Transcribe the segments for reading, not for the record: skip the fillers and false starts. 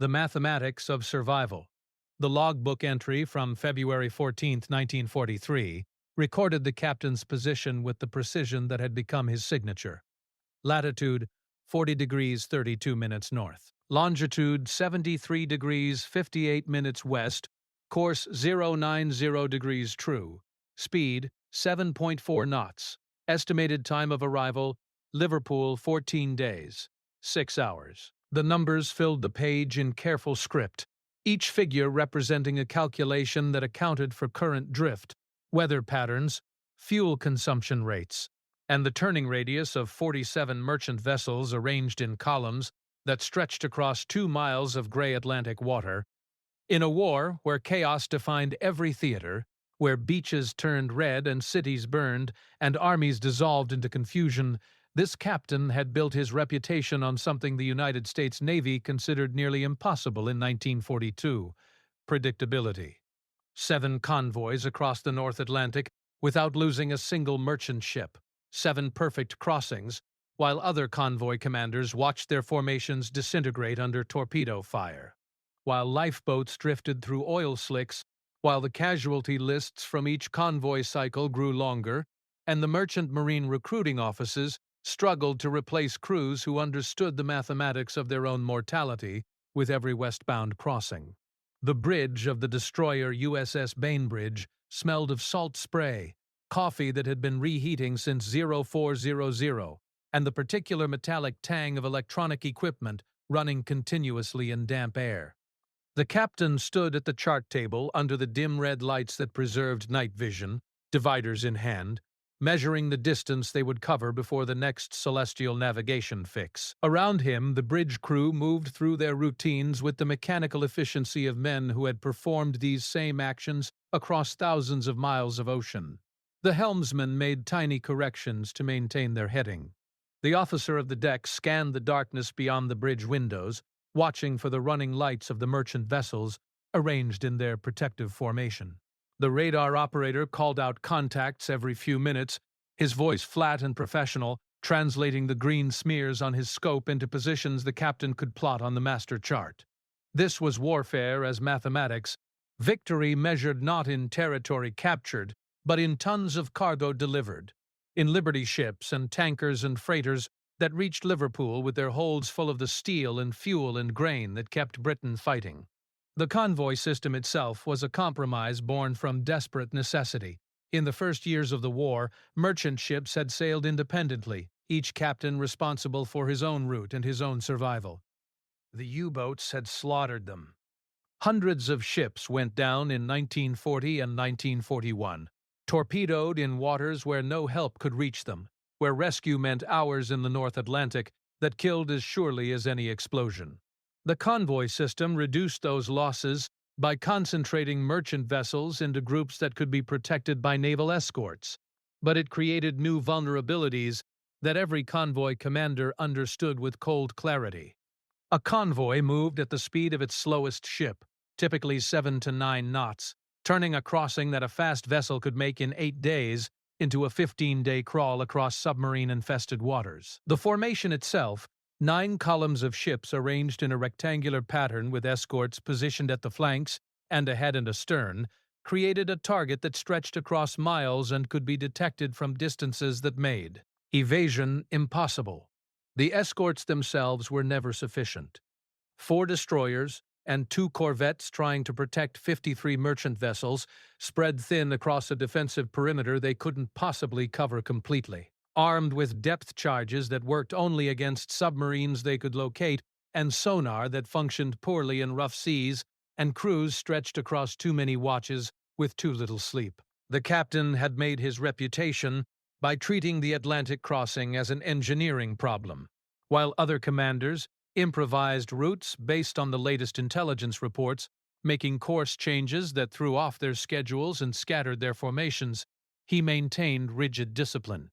The Mathematics of Survival. The logbook entry from February 14, 1943, recorded the captain's position with the precision that had become his signature. Latitude 40 degrees 32 minutes north. Longitude 73 degrees 58 minutes west. Course 090 degrees true. Speed 7.4 knots. Estimated time of arrival Liverpool 14 days, 6 hours. The numbers filled the page in careful script, each figure representing a calculation that accounted for current drift, weather patterns, fuel consumption rates, and the turning radius of 47 merchant vessels arranged in columns that stretched across 2 miles of gray Atlantic water. In a war where chaos defined every theater, where beaches turned red and cities burned and armies dissolved into confusion, this captain had built his reputation on something the United States Navy considered nearly impossible in 1942: predictability. 7 convoys across the North Atlantic without losing a single merchant ship. 7 perfect crossings, while other convoy commanders watched their formations disintegrate under torpedo fire. While lifeboats drifted through oil slicks, while the casualty lists from each convoy cycle grew longer, and the merchant marine recruiting offices struggled to replace crews who understood the mathematics of their own mortality with every westbound crossing. The bridge of the destroyer USS Bainbridge smelled of salt spray, coffee that had been reheating since 0400, and the particular metallic tang of electronic equipment running continuously in damp air. The captain stood at the chart table under the dim red lights that preserved night vision, dividers in hand, measuring the distance they would cover before the next celestial navigation fix. Around him, the bridge crew moved through their routines with the mechanical efficiency of men who had performed these same actions across thousands of miles of ocean. The helmsman made tiny corrections to maintain their heading. The officer of the deck scanned the darkness beyond the bridge windows, watching for the running lights of the merchant vessels arranged in their protective formation. The radar operator called out contacts every few minutes, his voice flat and professional, translating the green smears on his scope into positions the captain could plot on the master chart. This was warfare as mathematics, victory measured not in territory captured, but in tons of cargo delivered, in Liberty ships and tankers and freighters that reached Liverpool with their holds full of the steel and fuel and grain that kept Britain fighting. The convoy system itself was a compromise born from desperate necessity. In the first years of the war, merchant ships had sailed independently, each captain responsible for his own route and his own survival. The U-boats had slaughtered them. Hundreds of ships went down in 1940 and 1941, torpedoed in waters where no help could reach them, where rescue meant hours in the North Atlantic that killed as surely as any explosion. The convoy system reduced those losses by concentrating merchant vessels into groups that could be protected by naval escorts, but it created new vulnerabilities that every convoy commander understood with cold clarity. A convoy moved at the speed of its slowest ship, typically 7 to 9 knots, turning a crossing that a fast vessel could make in 8 days into a 15-day crawl across submarine-infested waters. The formation itself, 9 columns of ships arranged in a rectangular pattern with escorts positioned at the flanks and ahead and astern, created a target that stretched across miles and could be detected from distances that made evasion impossible. The escorts themselves were never sufficient. 4 destroyers and 2 corvettes trying to protect 53 merchant vessels spread thin across a defensive perimeter they couldn't possibly cover completely. Armed with depth charges that worked only against submarines they could locate, and sonar that functioned poorly in rough seas, and crews stretched across too many watches with too little sleep. The captain had made his reputation by treating the Atlantic crossing as an engineering problem, while other commanders improvised routes based on the latest intelligence reports, making course changes that threw off their schedules and scattered their formations. He maintained rigid discipline.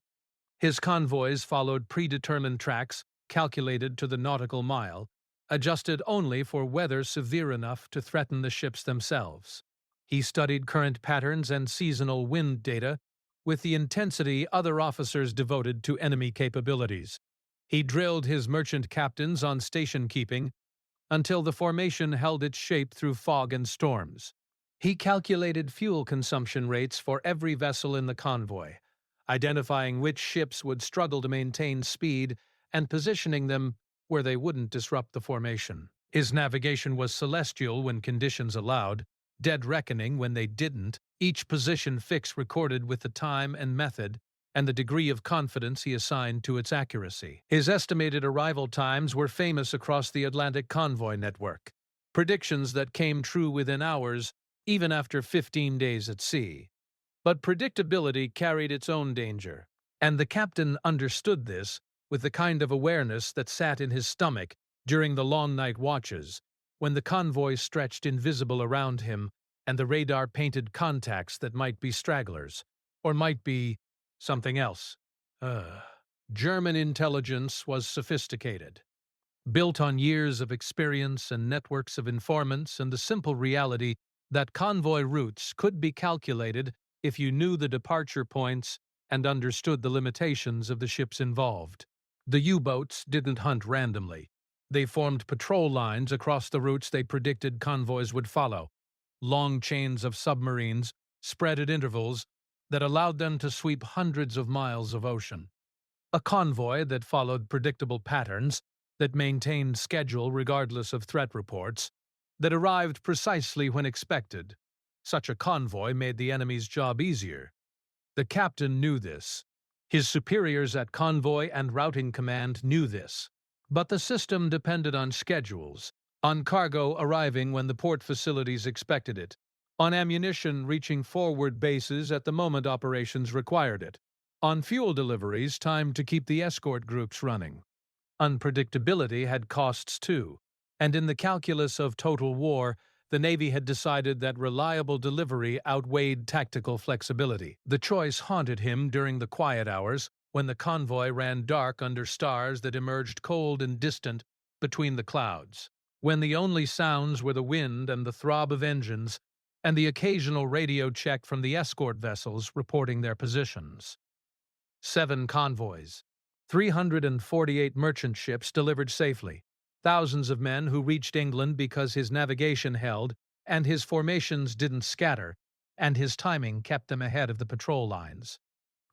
His convoys followed predetermined tracks, calculated to the nautical mile, adjusted only for weather severe enough to threaten the ships themselves. He studied current patterns and seasonal wind data with the intensity other officers devoted to enemy capabilities. He drilled his merchant captains on station keeping, until the formation held its shape through fog and storms. He calculated fuel consumption rates for every vessel in the convoy, identifying which ships would struggle to maintain speed and positioning them where they wouldn't disrupt the formation. His navigation was celestial when conditions allowed, dead reckoning when they didn't, each position fix recorded with the time and method and the degree of confidence he assigned to its accuracy. His estimated arrival times were famous across the Atlantic convoy network, predictions that came true within hours, even after 15 days at sea. But predictability carried its own danger, and the captain understood this with the kind of awareness that sat in his stomach during the long night watches, when the convoy stretched invisible around him and the radar painted contacts that might be stragglers, or might be something else. German intelligence was sophisticated, built on years of experience and networks of informants and the simple reality that convoy routes could be calculated if you knew the departure points and understood the limitations of the ships involved. The U-boats didn't hunt randomly. They formed patrol lines across the routes they predicted convoys would follow, long chains of submarines spread at intervals that allowed them to sweep hundreds of miles of ocean. A convoy that followed predictable patterns, that maintained schedule regardless of threat reports, that arrived precisely when expected. Such a convoy made the enemy's job easier. The captain knew this. His superiors at convoy and routing command knew this. But the system depended on schedules, on cargo arriving when the port facilities expected it, on ammunition reaching forward bases at the moment operations required it, on fuel deliveries timed to keep the escort groups running. Unpredictability had costs too, and in the calculus of total war, the Navy had decided that reliable delivery outweighed tactical flexibility. The choice haunted him during the quiet hours, when the convoy ran dark under stars that emerged cold and distant between the clouds, when the only sounds were the wind and the throb of engines, and the occasional radio check from the escort vessels reporting their positions. 7 convoys, 348 merchant ships delivered safely, thousands of men who reached England because his navigation held, and his formations didn't scatter, and his timing kept them ahead of the patrol lines.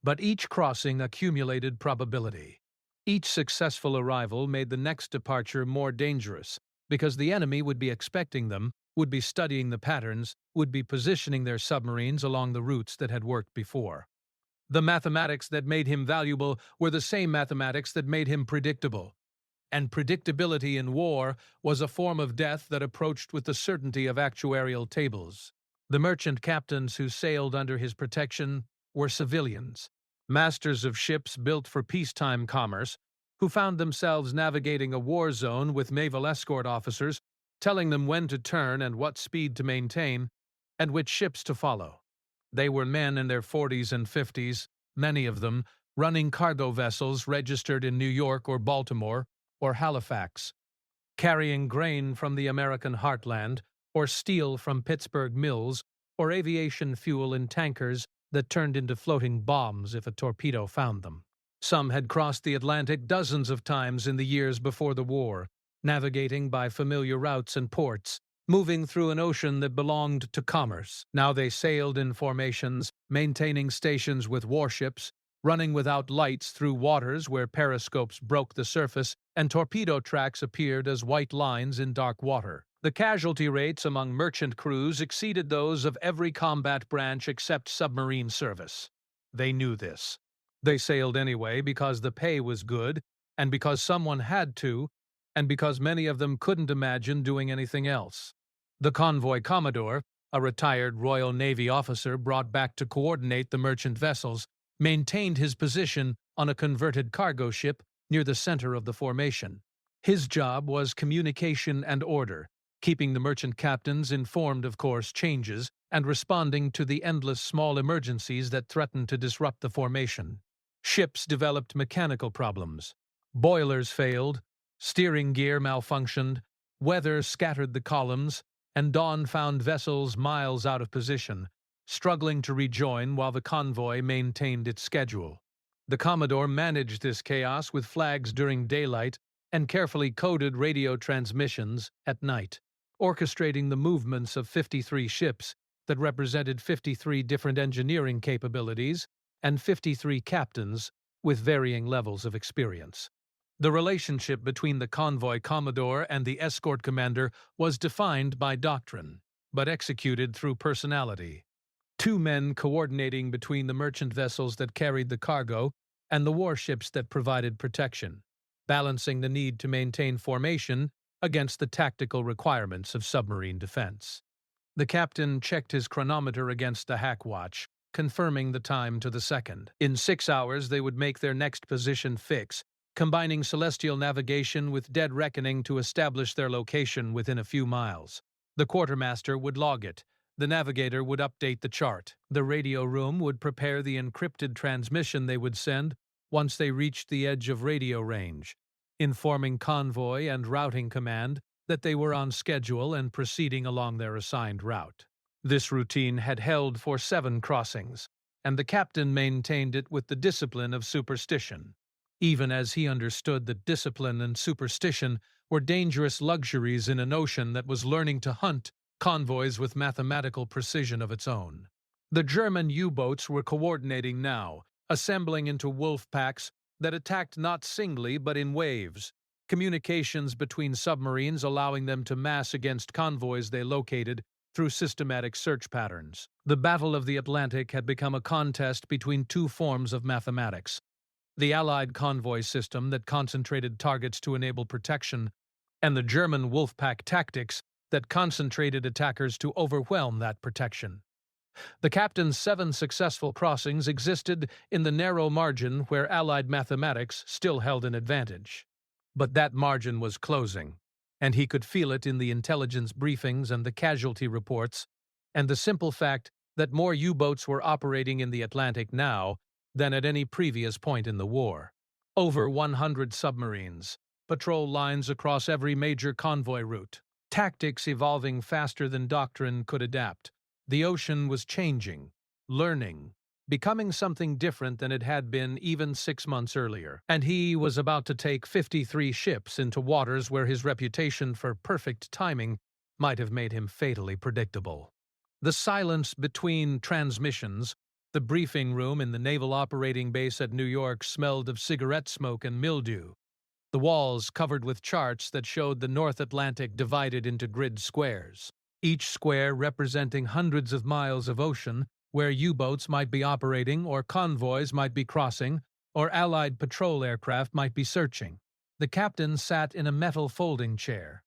But each crossing accumulated probability. Each successful arrival made the next departure more dangerous, because the enemy would be expecting them, would be studying the patterns, would be positioning their submarines along the routes that had worked before. The mathematics that made him valuable were the same mathematics that made him predictable. And predictability in war was a form of death that approached with the certainty of actuarial tables. The merchant captains who sailed under his protection were civilians, masters of ships built for peacetime commerce, who found themselves navigating a war zone with naval escort officers telling them when to turn and what speed to maintain, and which ships to follow. They were men in their 40s and 50s, many of them running cargo vessels registered in New York or Baltimore or Halifax, carrying grain from the American heartland, or steel from Pittsburgh mills, or aviation fuel in tankers that turned into floating bombs if a torpedo found them. Some had crossed the Atlantic dozens of times in the years before the war, navigating by familiar routes and ports, moving through an ocean that belonged to commerce. Now they sailed in formations, maintaining stations with warships, running without lights through waters where periscopes broke the surface and torpedo tracks appeared as white lines in dark water. The casualty rates among merchant crews exceeded those of every combat branch except submarine service. They knew this. They sailed anyway because the pay was good, and because someone had to, and because many of them couldn't imagine doing anything else. The convoy commodore, a retired Royal Navy officer brought back to coordinate the merchant vessels, maintained his position on a converted cargo ship near the center of the formation. His job was communication and order, keeping the merchant captains informed of course changes and responding to the endless small emergencies that threatened to disrupt the formation. Ships developed mechanical problems. Boilers failed, steering gear malfunctioned, weather scattered the columns, and dawn found vessels miles out of position, struggling to rejoin while the convoy maintained its schedule. The Commodore managed this chaos with flags during daylight and carefully coded radio transmissions at night, orchestrating the movements of 53 ships that represented 53 different engineering capabilities and 53 captains with varying levels of experience. The relationship between the convoy commodore and the escort commander was defined by doctrine, but executed through personality. Two men coordinating between the merchant vessels that carried the cargo and the warships that provided protection, balancing the need to maintain formation against the tactical requirements of submarine defense. The captain checked his chronometer against the hack watch, confirming the time to the second. In 6 hours, they would make their next position fix, combining celestial navigation with dead reckoning to establish their location within a few miles. The quartermaster would log it. The navigator would update the chart. The radio room would prepare the encrypted transmission they would send once they reached the edge of radio range, informing convoy and routing command that they were on schedule and proceeding along their assigned route. This routine had held for 7 crossings, and the captain maintained it with the discipline of superstition, even as he understood that discipline and superstition were dangerous luxuries in an ocean that was learning to hunt convoys with mathematical precision of its own. The German U-boats were coordinating now, assembling into Wolfpacks that attacked not singly but in waves, communications between submarines allowing them to mass against convoys they located through systematic search patterns. The Battle of the Atlantic had become a contest between two forms of mathematics: the Allied convoy system that concentrated targets to enable protection, and the German Wolfpack tactics that concentrated attackers to overwhelm that protection. The captain's 7 successful crossings existed in the narrow margin where Allied mathematics still held an advantage. But that margin was closing, and he could feel it in the intelligence briefings and the casualty reports, and the simple fact that more U-boats were operating in the Atlantic now than at any previous point in the war. Over 100 submarines, patrol lines across every major convoy route, tactics evolving faster than doctrine could adapt. The ocean was changing, learning, becoming something different than it had been even 6 months earlier, and he was about to take 53 ships into waters where his reputation for perfect timing might have made him fatally predictable. The silence between transmissions, the briefing room in the Naval Operating Base at New York smelled of cigarette smoke and mildew, the walls covered with charts that showed the North Atlantic divided into grid squares, each square representing hundreds of miles of ocean where U-boats might be operating or convoys might be crossing or Allied patrol aircraft might be searching. The captain sat in a metal folding chair,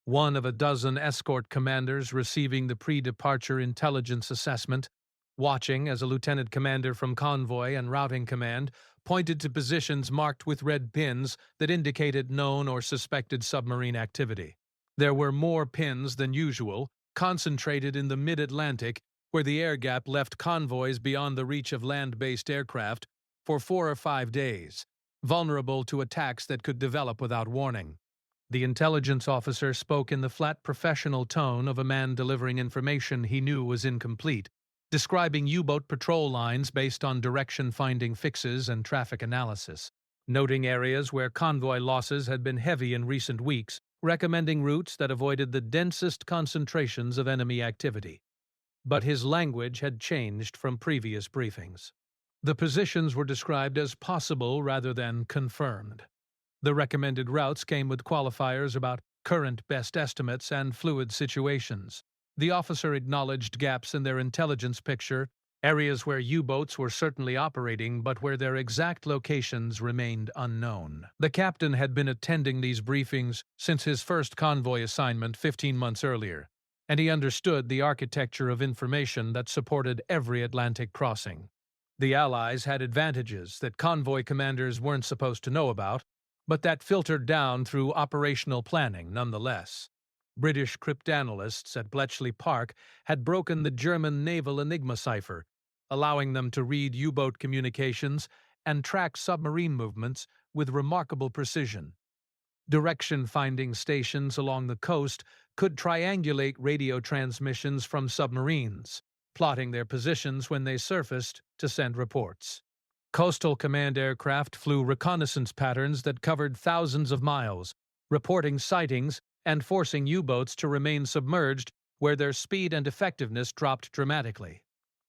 one of a dozen escort commanders receiving the pre-departure intelligence assessment, watching as a lieutenant commander from Convoy and Routing Command pointed to positions marked with red pins that indicated known or suspected submarine activity. There were more pins than usual, concentrated in the mid-Atlantic, where the air gap left convoys beyond the reach of land-based aircraft for 4 or 5 days, vulnerable to attacks that could develop without warning. The intelligence officer spoke in the flat professional tone of a man delivering information he knew was incomplete, describing U-boat patrol lines based on direction-finding fixes and traffic analysis, noting areas where convoy losses had been heavy in recent weeks, recommending routes that avoided the densest concentrations of enemy activity. But his language had changed from previous briefings. The positions were described as possible rather than confirmed. The recommended routes came with qualifiers about current best estimates and fluid situations. The officer acknowledged gaps in their intelligence picture, areas where U-boats were certainly operating but where their exact locations remained unknown. The captain had been attending these briefings since his first convoy assignment 15 months earlier, and he understood the architecture of information that supported every Atlantic crossing. The Allies had advantages that convoy commanders weren't supposed to know about, but that filtered down through operational planning nonetheless. British cryptanalysts at Bletchley Park had broken the German naval enigma cipher, allowing them to read U-boat communications and track submarine movements with remarkable precision. Direction-finding stations along the coast could triangulate radio transmissions from submarines, plotting their positions when they surfaced to send reports. Coastal Command aircraft flew reconnaissance patterns that covered thousands of miles, reporting sightings and forcing U-boats to remain submerged where their speed and effectiveness dropped dramatically.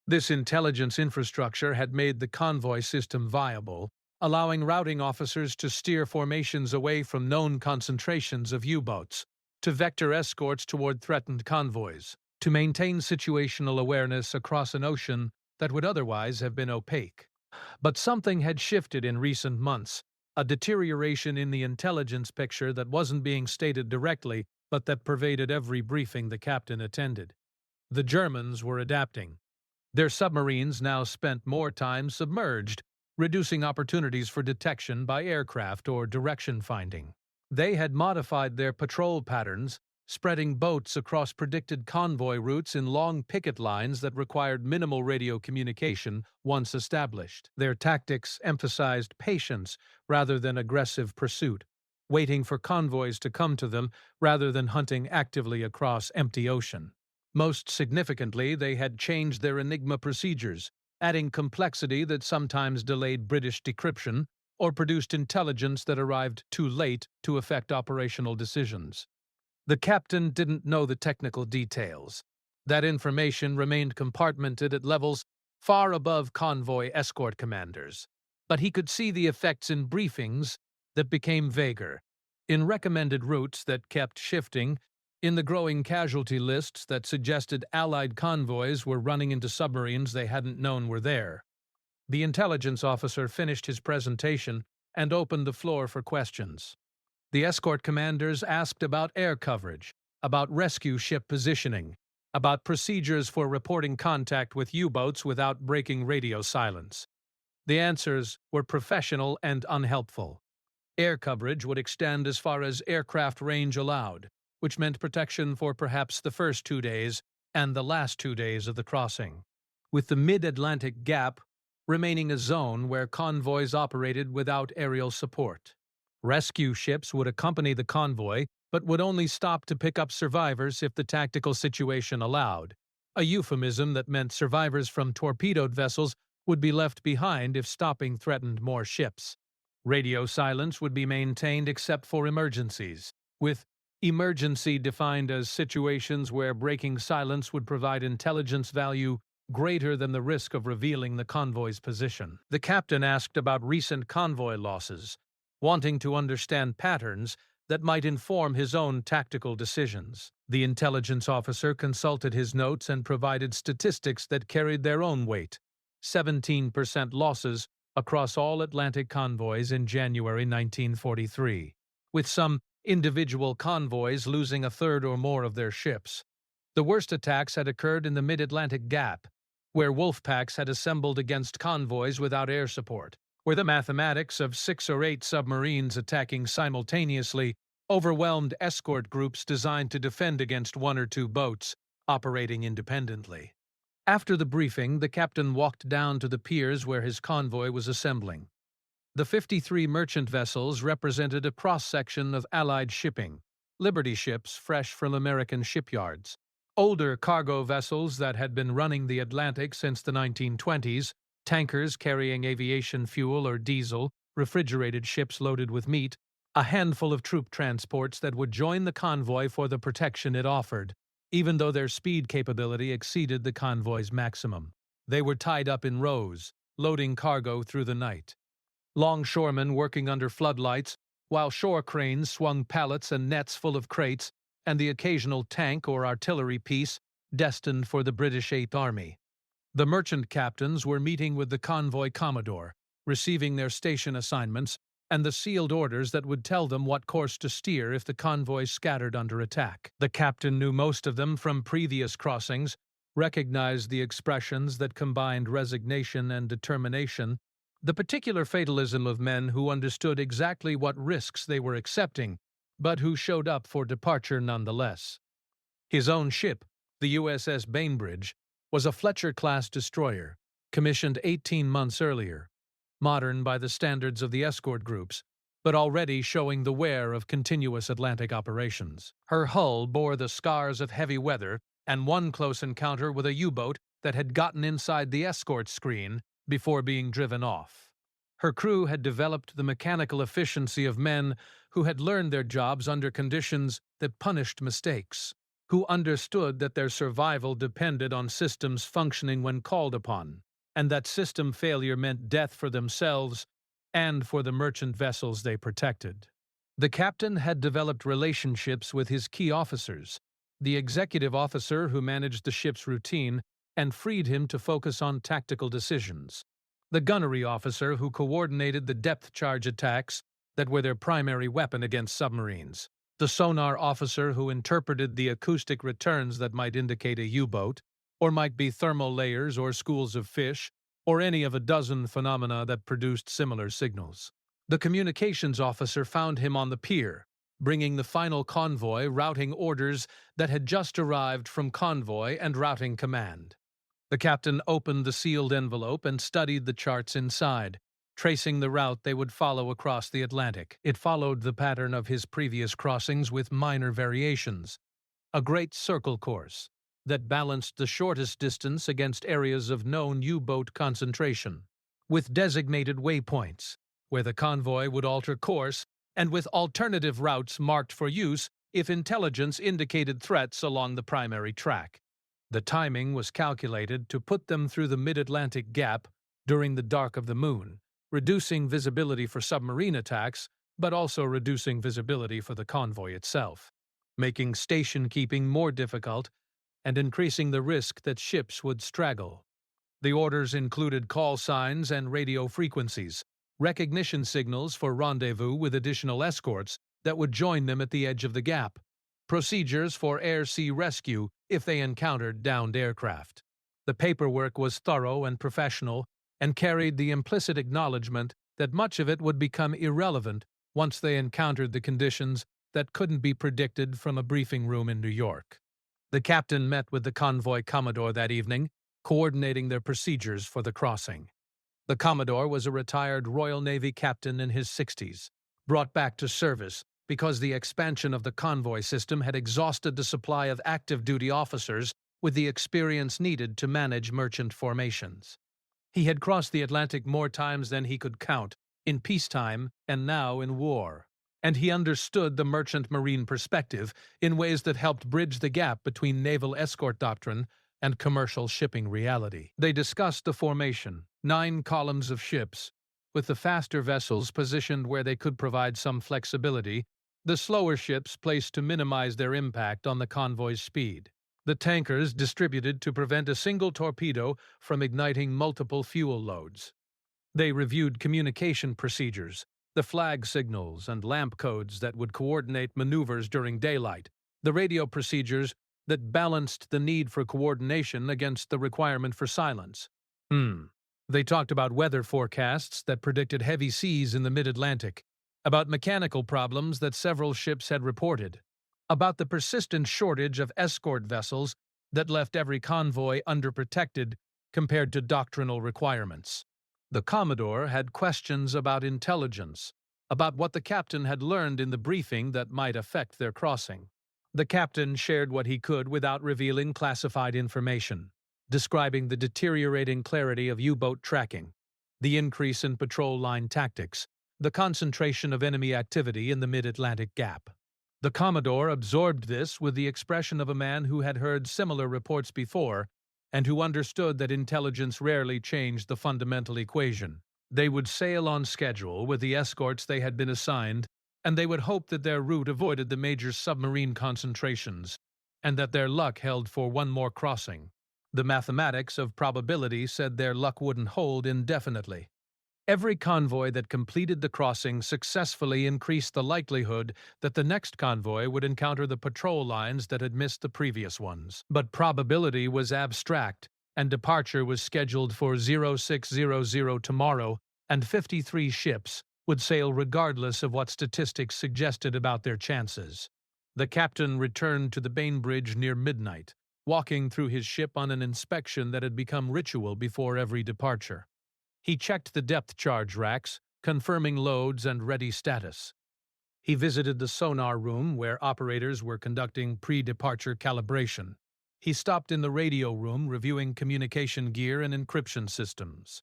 This intelligence infrastructure had made the convoy system viable, allowing routing officers to steer formations away from known concentrations of U-boats, to vector escorts toward threatened convoys, to maintain situational awareness across an ocean that would otherwise have been opaque. But something had shifted in recent months, a deterioration in the intelligence picture that wasn't being stated directly, but that pervaded every briefing the captain attended. The Germans were adapting. Their submarines now spent more time submerged, reducing opportunities for detection by aircraft or direction finding. They had modified their patrol patterns, spreading boats across predicted convoy routes in long picket lines that required minimal radio communication once established. Their tactics emphasized patience rather than aggressive pursuit, waiting for convoys to come to them rather than hunting actively across empty ocean. Most significantly, they had changed their Enigma procedures, adding complexity that sometimes delayed British decryption or produced intelligence that arrived too late to affect operational decisions. The captain didn't know the technical details. That information remained compartmented at levels far above convoy escort commanders. But he could see the effects in briefings that became vaguer, in recommended routes that kept shifting, in the growing casualty lists that suggested Allied convoys were running into submarines they hadn't known were there. The intelligence officer finished his presentation and opened the floor for questions. The escort commanders asked about air coverage, about rescue ship positioning, about procedures for reporting contact with U-boats without breaking radio silence. The answers were professional and unhelpful. Air coverage would extend as far as aircraft range allowed, which meant protection for perhaps the first 2 days and the last 2 days of the crossing, with the mid-Atlantic gap remaining a zone where convoys operated without aerial support. Rescue ships would accompany the convoy, but would only stop to pick up survivors if the tactical situation allowed, a euphemism that meant survivors from torpedoed vessels would be left behind if stopping threatened more ships. Radio silence would be maintained except for emergencies, with emergency defined as situations where breaking silence would provide intelligence value greater than the risk of revealing the convoy's position. The captain asked about recent convoy losses, wanting to understand patterns that might inform his own tactical decisions. The intelligence officer consulted his notes and provided statistics that carried their own weight: 17% losses across all Atlantic convoys in January 1943, with some individual convoys losing a third or more of their ships. The worst attacks had occurred in the mid-Atlantic Gap, where Wolfpacks had assembled against convoys without air support, where the mathematics of 6 or 8 submarines attacking simultaneously overwhelmed escort groups designed to defend against 1 or 2 boats operating independently. After the briefing, the captain walked down to the piers where his convoy was assembling. The 53 merchant vessels represented a cross-section of Allied shipping, Liberty ships fresh from American shipyards, older cargo vessels that had been running the Atlantic since the 1920s, tankers carrying aviation fuel or diesel, refrigerated ships loaded with meat, a handful of troop transports that would join the convoy for the protection it offered, even though their speed capability exceeded the convoy's maximum. They were tied up in rows, loading cargo through the night. Longshoremen working under floodlights, while shore cranes swung pallets and nets full of crates, and the occasional tank or artillery piece destined for the British Eighth Army. The merchant captains were meeting with the convoy commodore, receiving their station assignments and the sealed orders that would tell them what course to steer if the convoy scattered under attack. The captain knew most of them from previous crossings, recognized the expressions that combined resignation and determination, the particular fatalism of men who understood exactly what risks they were accepting, but who showed up for departure nonetheless. His own ship, the USS Bainbridge, was a Fletcher-class destroyer, commissioned 18 months earlier, modern by the standards of the escort groups, but already showing the wear of continuous Atlantic operations. Her hull bore the scars of heavy weather and one close encounter with a U-boat that had gotten inside the escort screen before being driven off. Her crew had developed the mechanical efficiency of men who had learned their jobs under conditions that punished mistakes, who understood that their survival depended on systems functioning when called upon, and that system failure meant death for themselves and for the merchant vessels they protected. The captain had developed relationships with his key officers, the executive officer who managed the ship's routine and freed him to focus on tactical decisions, the gunnery officer who coordinated the depth charge attacks that were their primary weapon against submarines, the sonar officer who interpreted the acoustic returns that might indicate a U-boat, or might be thermal layers or schools of fish, or any of a dozen phenomena that produced similar signals. The communications officer found him on the pier, bringing the final convoy routing orders that had just arrived from Convoy and Routing Command. The captain opened the sealed envelope and studied the charts inside, tracing the route they would follow across the Atlantic. It followed the pattern of his previous crossings with minor variations, a great circle course that balanced the shortest distance against areas of known U-boat concentration, with designated waypoints, where the convoy would alter course, and with alternative routes marked for use if intelligence indicated threats along the primary track. The timing was calculated to put them through the mid-Atlantic gap during the dark of the moon, reducing visibility for submarine attacks, but also reducing visibility for the convoy itself, making station-keeping more difficult and increasing the risk that ships would straggle. The orders included call signs and radio frequencies, recognition signals for rendezvous with additional escorts that would join them at the edge of the gap, procedures for air-sea rescue if they encountered downed aircraft. The paperwork was thorough and professional and carried the implicit acknowledgement that much of it would become irrelevant once they encountered the conditions that couldn't be predicted from a briefing room in New York. The captain met with the convoy commodore that evening, coordinating their procedures for the crossing. The Commodore was a retired Royal Navy captain in his 60s, brought back to service because the expansion of the convoy system had exhausted the supply of active-duty officers with the experience needed to manage merchant formations. He had crossed the Atlantic more times than he could count, in peacetime and now in war, and he understood the merchant marine perspective in ways that helped bridge the gap between naval escort doctrine and commercial shipping reality. They discussed the formation, 9 columns of ships, with the faster vessels positioned where they could provide some flexibility, the slower ships placed to minimize their impact on the convoy's speed, the tankers distributed to prevent a single torpedo from igniting multiple fuel loads. They reviewed communication procedures, the flag signals and lamp codes that would coordinate maneuvers during daylight, the radio procedures that balanced the need for coordination against the requirement for silence. They talked about weather forecasts that predicted heavy seas in the mid-Atlantic, about mechanical problems that several ships had reported, about the persistent shortage of escort vessels that left every convoy underprotected compared to doctrinal requirements. The Commodore had questions about intelligence, about what the captain had learned in the briefing that might affect their crossing. The captain shared what he could without revealing classified information, describing the deteriorating clarity of U-boat tracking, the increase in patrol line tactics, the concentration of enemy activity in the mid-Atlantic gap. The Commodore absorbed this with the expression of a man who had heard similar reports before and who understood that intelligence rarely changed the fundamental equation. They would sail on schedule with the escorts they had been assigned, and they would hope that their route avoided the major submarine concentrations, and that their luck held for one more crossing. The mathematics of probability said their luck wouldn't hold indefinitely. Every convoy that completed the crossing successfully increased the likelihood that the next convoy would encounter the patrol lines that had missed the previous ones. But probability was abstract, and departure was scheduled for 0600 tomorrow, and 53 ships would sail regardless of what statistics suggested about their chances. The captain returned to the Bainbridge near midnight, walking through his ship on an inspection that had become ritual before every departure. He checked the depth charge racks, confirming loads and ready status. He visited the sonar room where operators were conducting pre-departure calibration. He stopped in the radio room reviewing communication gear and encryption systems.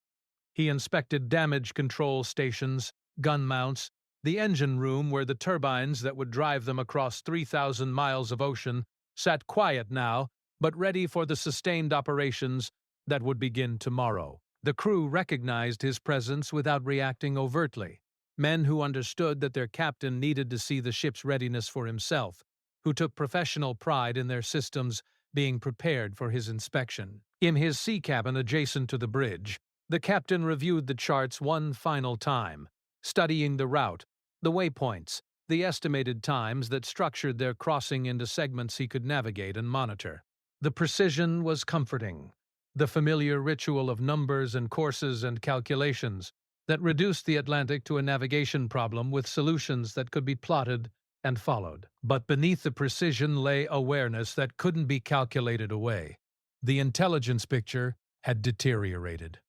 He inspected damage control stations, gun mounts, the engine room where the turbines that would drive them across 3,000 miles of ocean sat quiet now, but ready for the sustained operations that would begin tomorrow. The crew recognized his presence without reacting overtly. Men who understood that their captain needed to see the ship's readiness for himself, who took professional pride in their systems being prepared for his inspection. In his sea cabin adjacent to the bridge, the captain reviewed the charts one final time, studying the route, the waypoints, the estimated times that structured their crossing into segments he could navigate and monitor. The precision was comforting, the familiar ritual of numbers and courses and calculations that reduced the Atlantic to a navigation problem with solutions that could be plotted and followed. But beneath the precision lay awareness that couldn't be calculated away. The intelligence picture had deteriorated.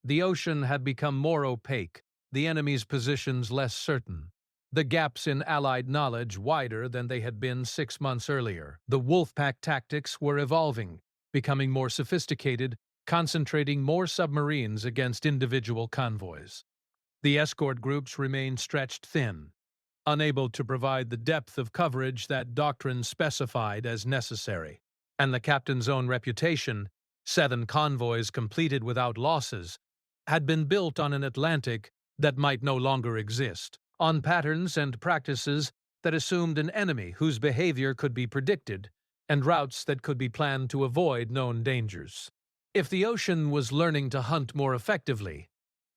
The ocean had become more opaque, the enemy's positions less certain, the gaps in Allied knowledge wider than they had been 6 months earlier. The Wolfpack tactics were evolving, becoming more sophisticated, concentrating more submarines against individual convoys. The escort groups remained stretched thin, unable to provide the depth of coverage that doctrine specified as necessary. And the captain's own reputation, 7 convoys completed without losses, had been built on an Atlantic that might no longer exist, on patterns and practices that assumed an enemy whose behavior could be predicted, and routes that could be planned to avoid known dangers. If the ocean was learning to hunt more effectively,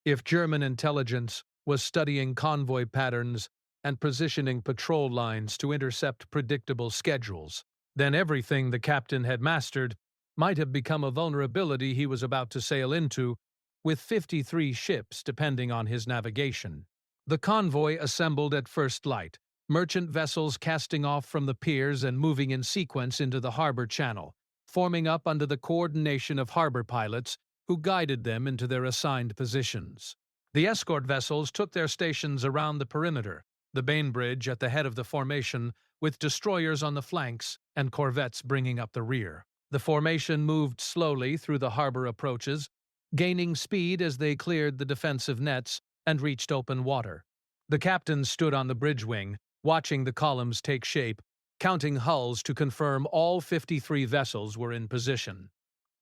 if German intelligence was studying convoy patterns and positioning patrol lines to intercept predictable schedules, then everything the captain had mastered might have become a vulnerability he was about to sail into, with 53 ships depending on his navigation. The convoy assembled at first light, merchant vessels casting off from the piers and moving in sequence into the harbor channel, forming up under the coordination of harbor pilots who guided them into their assigned positions. The escort vessels took their stations around the perimeter, the Bainbridge at the head of the formation, with destroyers on the flanks and corvettes bringing up the rear. The formation moved slowly through the harbor approaches, gaining speed as they cleared the defensive nets and reached open water. The captain stood on the bridge wing, watching the columns take shape, counting hulls to confirm all 53 vessels were in position.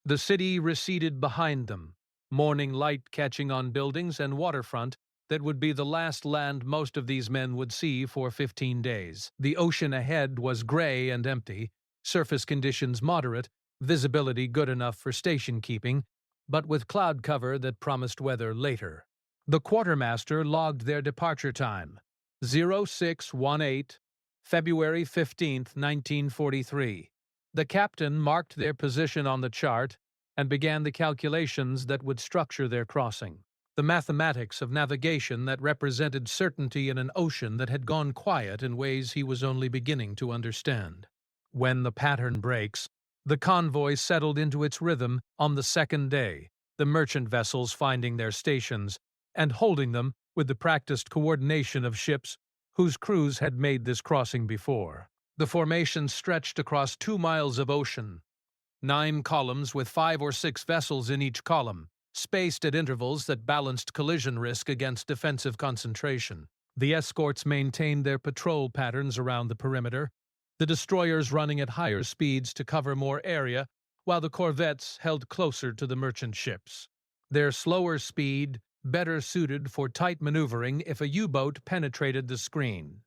The city receded behind them, morning light catching on buildings and waterfront that would be the last land most of these men would see for 15 days. The ocean ahead was gray and empty, surface conditions moderate, visibility good enough for station keeping, but with cloud cover that promised weather later. The quartermaster logged their departure time, 0618, February 15, 1943. The captain marked their position on the chart and began the calculations that would structure their crossing. The mathematics of navigation that represented certainty in an ocean that had gone quiet in ways he was only beginning to understand. When the pattern breaks, the convoy settled into its rhythm on the second day, the merchant vessels finding their stations and holding them with the practiced coordination of ships whose crews had made this crossing before. The formation stretched across 2 miles of ocean, 9 columns with 5 or 6 vessels in each column, spaced at intervals that balanced collision risk against defensive concentration. The escorts maintained their patrol patterns around the perimeter, the destroyers running at higher speeds to cover more area, while the corvettes held closer to the merchant ships. Their slower speed, better suited for tight maneuvering if a U-boat penetrated the screen.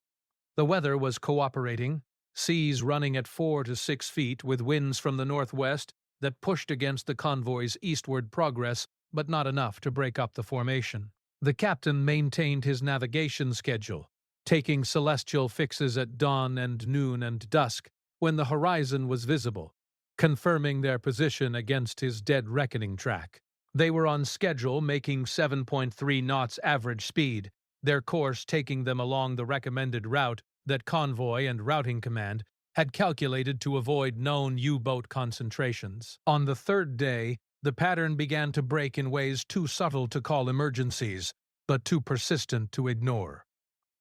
The weather was cooperating, seas running at 4 to 6 feet with winds from the northwest that pushed against the convoy's eastward progress, but not enough to break up the formation. The captain maintained his navigation schedule, taking celestial fixes at dawn and noon and dusk when the horizon was visible, confirming their position against his dead reckoning track. They were on schedule, making 7.3 knots average speed, their course taking them along the recommended route that Convoy and Routing Command had calculated to avoid known U-boat concentrations. On the third day, the pattern began to break in ways too subtle to call emergencies, but too persistent to ignore.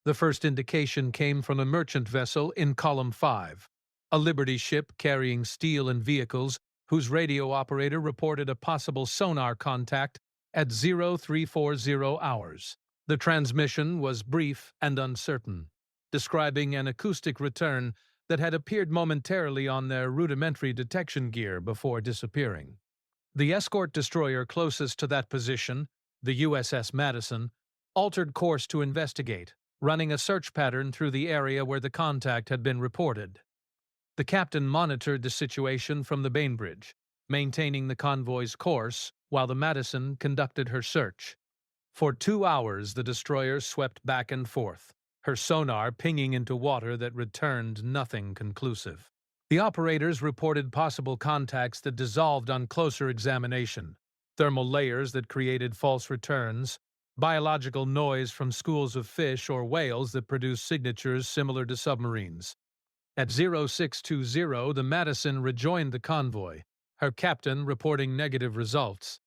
The first indication came from a merchant vessel in Column 5, a Liberty ship carrying steel and vehicles whose radio operator reported a possible sonar contact at 0340 hours. The transmission was brief and uncertain, describing an acoustic return that had appeared momentarily on their rudimentary detection gear before disappearing. The escort destroyer closest to that position, the USS Madison, altered course to investigate, running a search pattern through the area where the contact had been reported. The captain monitored the situation from the Bainbridge, maintaining the convoy's course while the Madison conducted her search. For 2 hours, the destroyer swept back and forth, her sonar pinging into water that returned nothing conclusive. The operators reported possible contacts that dissolved on closer examination, thermal layers that created false returns, biological noise from schools of fish or whales that produced signatures similar to submarines. At 0620, the Madison rejoined the convoy, her captain reporting negative results,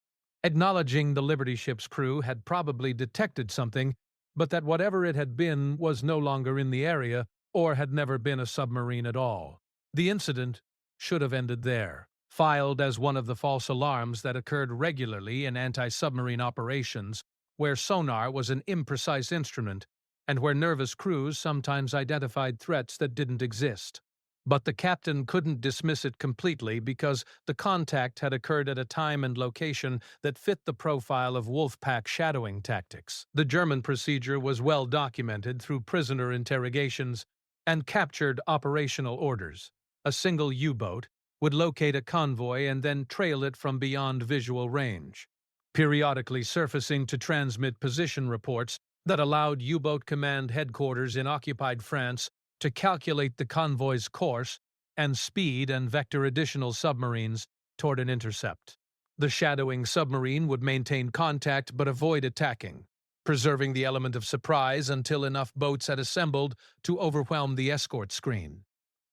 acknowledging the Liberty ship's crew had probably detected something, but that whatever it had been was no longer in the area or had never been a submarine at all. The incident should have ended there, filed as one of the false alarms that occurred regularly in anti-submarine operations, where sonar was an imprecise instrument and where nervous crews sometimes identified threats that didn't exist. But the captain couldn't dismiss it completely because the contact had occurred at a time and location that fit the profile of Wolfpack shadowing tactics. The German procedure was well documented through prisoner interrogations and captured operational orders. A single U-boat would locate a convoy and then trail it from beyond visual range, periodically surfacing to transmit position reports that allowed U-boat command headquarters in occupied France to calculate the convoy's course and speed and vector additional submarines toward an intercept. The shadowing submarine would maintain contact but avoid attacking, preserving the element of surprise until enough boats had assembled to overwhelm the escort screen.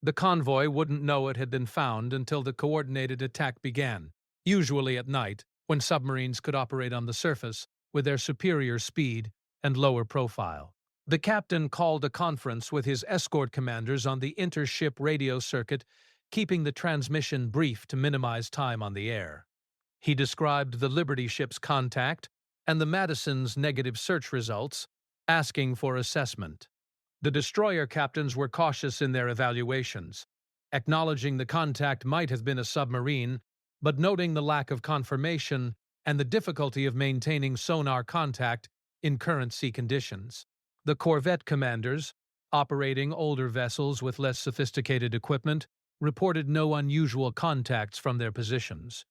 The convoy wouldn't know it had been found until the coordinated attack began, usually at night, when submarines could operate on the surface with their superior speed and lower profile. The captain called a conference with his escort commanders on the intership radio circuit, keeping the transmission brief to minimize time on the air. He described the Liberty ship's contact and the Madison's negative search results, asking for assessment. The destroyer captains were cautious in their evaluations, acknowledging the contact might have been a submarine, but noting the lack of confirmation and the difficulty of maintaining sonar contact in current sea conditions. The corvette commanders, operating older vessels with less sophisticated equipment, reported no unusual contacts from their positions.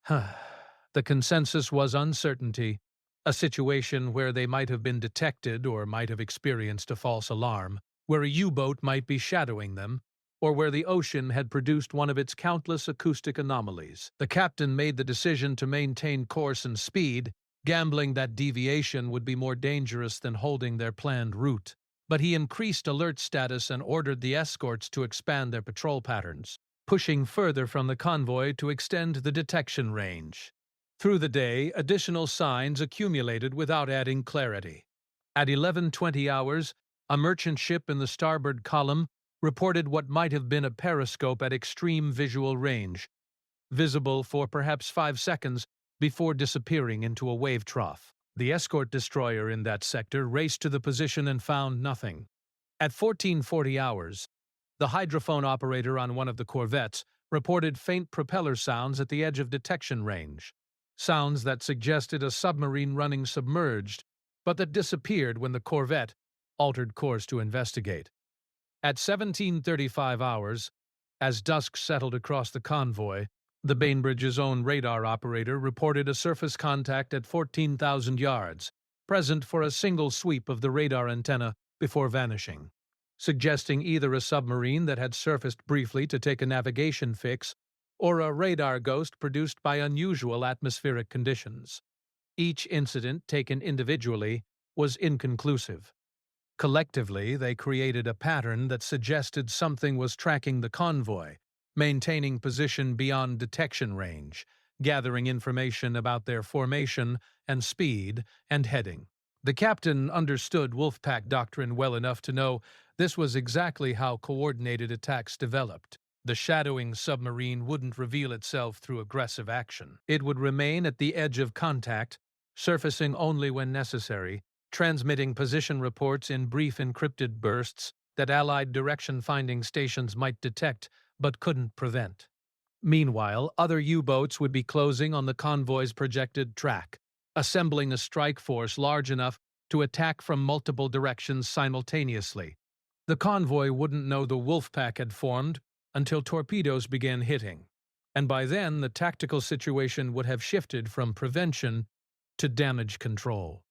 The consensus was uncertainty, a situation where they might have been detected or might have experienced a false alarm, where a U-boat might be shadowing them, or where the ocean had produced one of its countless acoustic anomalies. The captain made the decision to maintain course and speed, gambling that deviation would be more dangerous than holding their planned route. But he increased alert status and ordered the escorts to expand their patrol patterns, pushing further from the convoy to extend the detection range. Through the day, additional signs accumulated without adding clarity. At 11:20 hours, a merchant ship in the starboard column reported what might have been a periscope at extreme visual range, visible for perhaps 5 seconds before disappearing into a wave trough. The escort destroyer in that sector raced to the position and found nothing. At 14:40 hours, the hydrophone operator on one of the corvettes reported faint propeller sounds at the edge of detection range, sounds that suggested a submarine running submerged, but that disappeared when the corvette altered course to investigate. At 17:35 hours, as dusk settled across the convoy, the Bainbridge's own radar operator reported a surface contact at 14,000 yards, present for a single sweep of the radar antenna before vanishing, suggesting either a submarine that had surfaced briefly to take a navigation fix or a radar ghost produced by unusual atmospheric conditions. Each incident, taken individually, was inconclusive. Collectively, they created a pattern that suggested something was tracking the convoy, maintaining position beyond detection range, gathering information about their formation and speed and heading. The captain understood Wolfpack doctrine well enough to know this was exactly how coordinated attacks developed. The shadowing submarine wouldn't reveal itself through aggressive action. It would remain at the edge of contact, surfacing only when necessary, transmitting position reports in brief encrypted bursts that Allied direction-finding stations might detect but couldn't prevent. Meanwhile, other U-boats would be closing on the convoy's projected track, assembling a strike force large enough to attack from multiple directions simultaneously. The convoy wouldn't know the Wolfpack had formed until torpedoes began hitting, and by then the tactical situation would have shifted from prevention to damage control.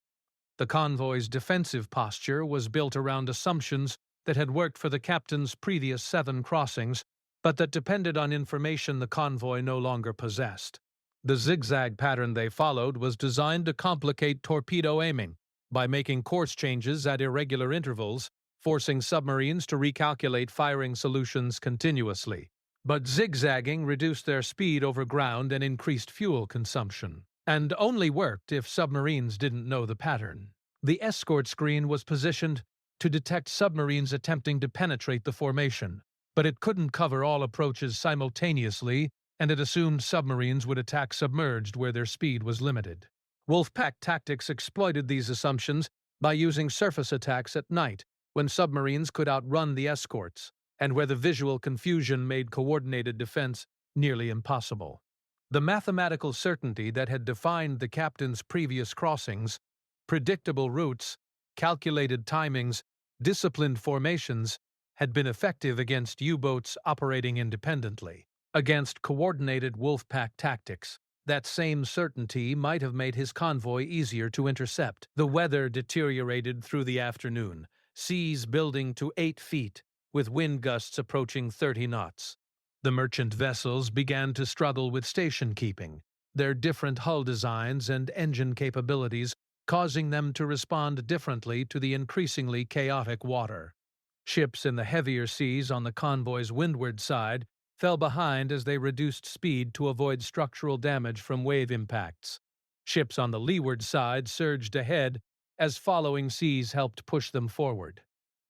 The convoy's defensive posture was built around assumptions that had worked for the captain's previous 7 crossings, but that depended on information the convoy no longer possessed. The zigzag pattern they followed was designed to complicate torpedo aiming by making course changes at irregular intervals, forcing submarines to recalculate firing solutions continuously. But zigzagging reduced their speed over ground and increased fuel consumption, and only worked if submarines didn't know the pattern. The escort screen was positioned to detect submarines attempting to penetrate the formation, but it couldn't cover all approaches simultaneously, and it assumed submarines would attack submerged where their speed was limited. Wolfpack tactics exploited these assumptions by using surface attacks at night, when submarines could outrun the escorts, and where the visual confusion made coordinated defense nearly impossible. The mathematical certainty that had defined the captain's previous crossings, predictable routes, calculated timings, disciplined formations, had been effective against U-boats operating independently. Against coordinated Wolfpack tactics, that same certainty might have made his convoy easier to intercept. The weather deteriorated through the afternoon, seas building to 8 feet, with wind gusts approaching 30 knots. The merchant vessels began to struggle with station keeping, their different hull designs and engine capabilities causing them to respond differently to the increasingly chaotic water. Ships in the heavier seas on the convoy's windward side fell behind as they reduced speed to avoid structural damage from wave impacts. Ships on the leeward side surged ahead as following seas helped push them forward.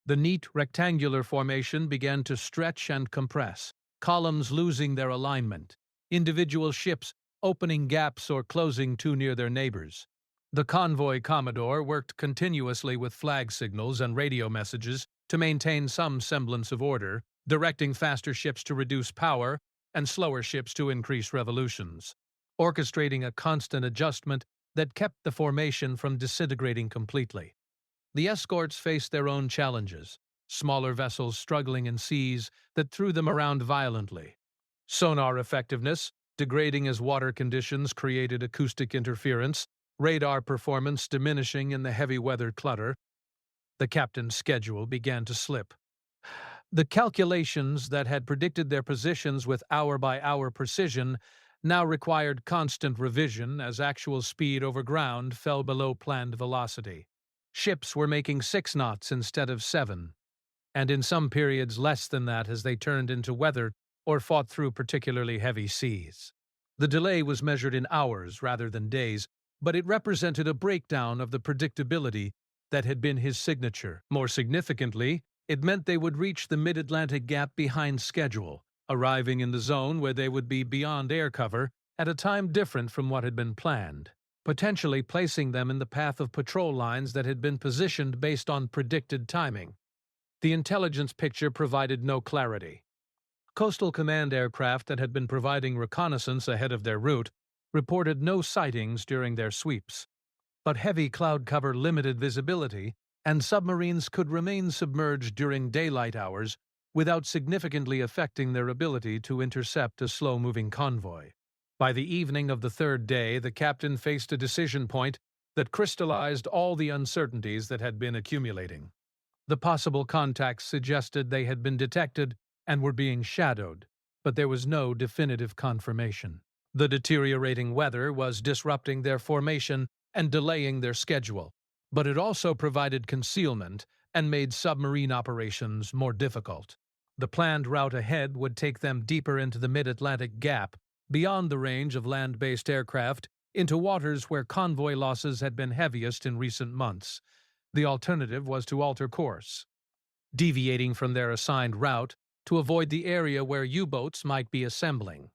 The neat rectangular formation began to stretch and compress, columns losing their alignment, individual ships opening gaps or closing too near their neighbors. The convoy commodore worked continuously with flag signals and radio messages to maintain some semblance of order, directing faster ships to reduce power and slower ships to increase revolutions, orchestrating a constant adjustment that kept the formation from disintegrating completely. The escorts faced their own challenges, smaller vessels struggling in seas that threw them around violently. Sonar effectiveness, degrading as water conditions created acoustic interference, radar performance diminishing in the heavy weather clutter. The captain's schedule began to slip. The calculations that had predicted their positions with hour-by-hour precision now required constant revision as actual speed over ground fell below planned velocity. Ships were making 6 knots instead of 7, and in some periods less than that as they turned into weather or fought through particularly heavy seas. The delay was measured in hours rather than days, but it represented a breakdown of the predictability that had been his signature. More significantly, it meant they would reach the mid-Atlantic gap behind schedule, arriving in the zone where they would be beyond air cover at a time different from what had been planned, potentially placing them in the path of patrol lines that had been positioned based on predicted timing. The intelligence picture provided no clarity. Coastal Command aircraft that had been providing reconnaissance ahead of their route reported no sightings during their sweeps, but heavy cloud cover limited visibility, and submarines could remain submerged during daylight hours without significantly affecting their ability to intercept a slow-moving convoy. By the evening of the 3rd day, the captain faced a decision point that crystallized all the uncertainties that had been accumulating. The possible contacts suggested they had been detected and were being shadowed, but there was no definitive confirmation. The deteriorating weather was disrupting their formation and delaying their schedule, but it also provided concealment and made submarine operations more difficult. The planned route ahead would take them deeper into the mid-Atlantic gap, beyond the range of land-based aircraft, into waters where convoy losses had been heaviest in recent months. The alternative was to alter course, deviating from their assigned route to avoid the area where U-boats might be assembling.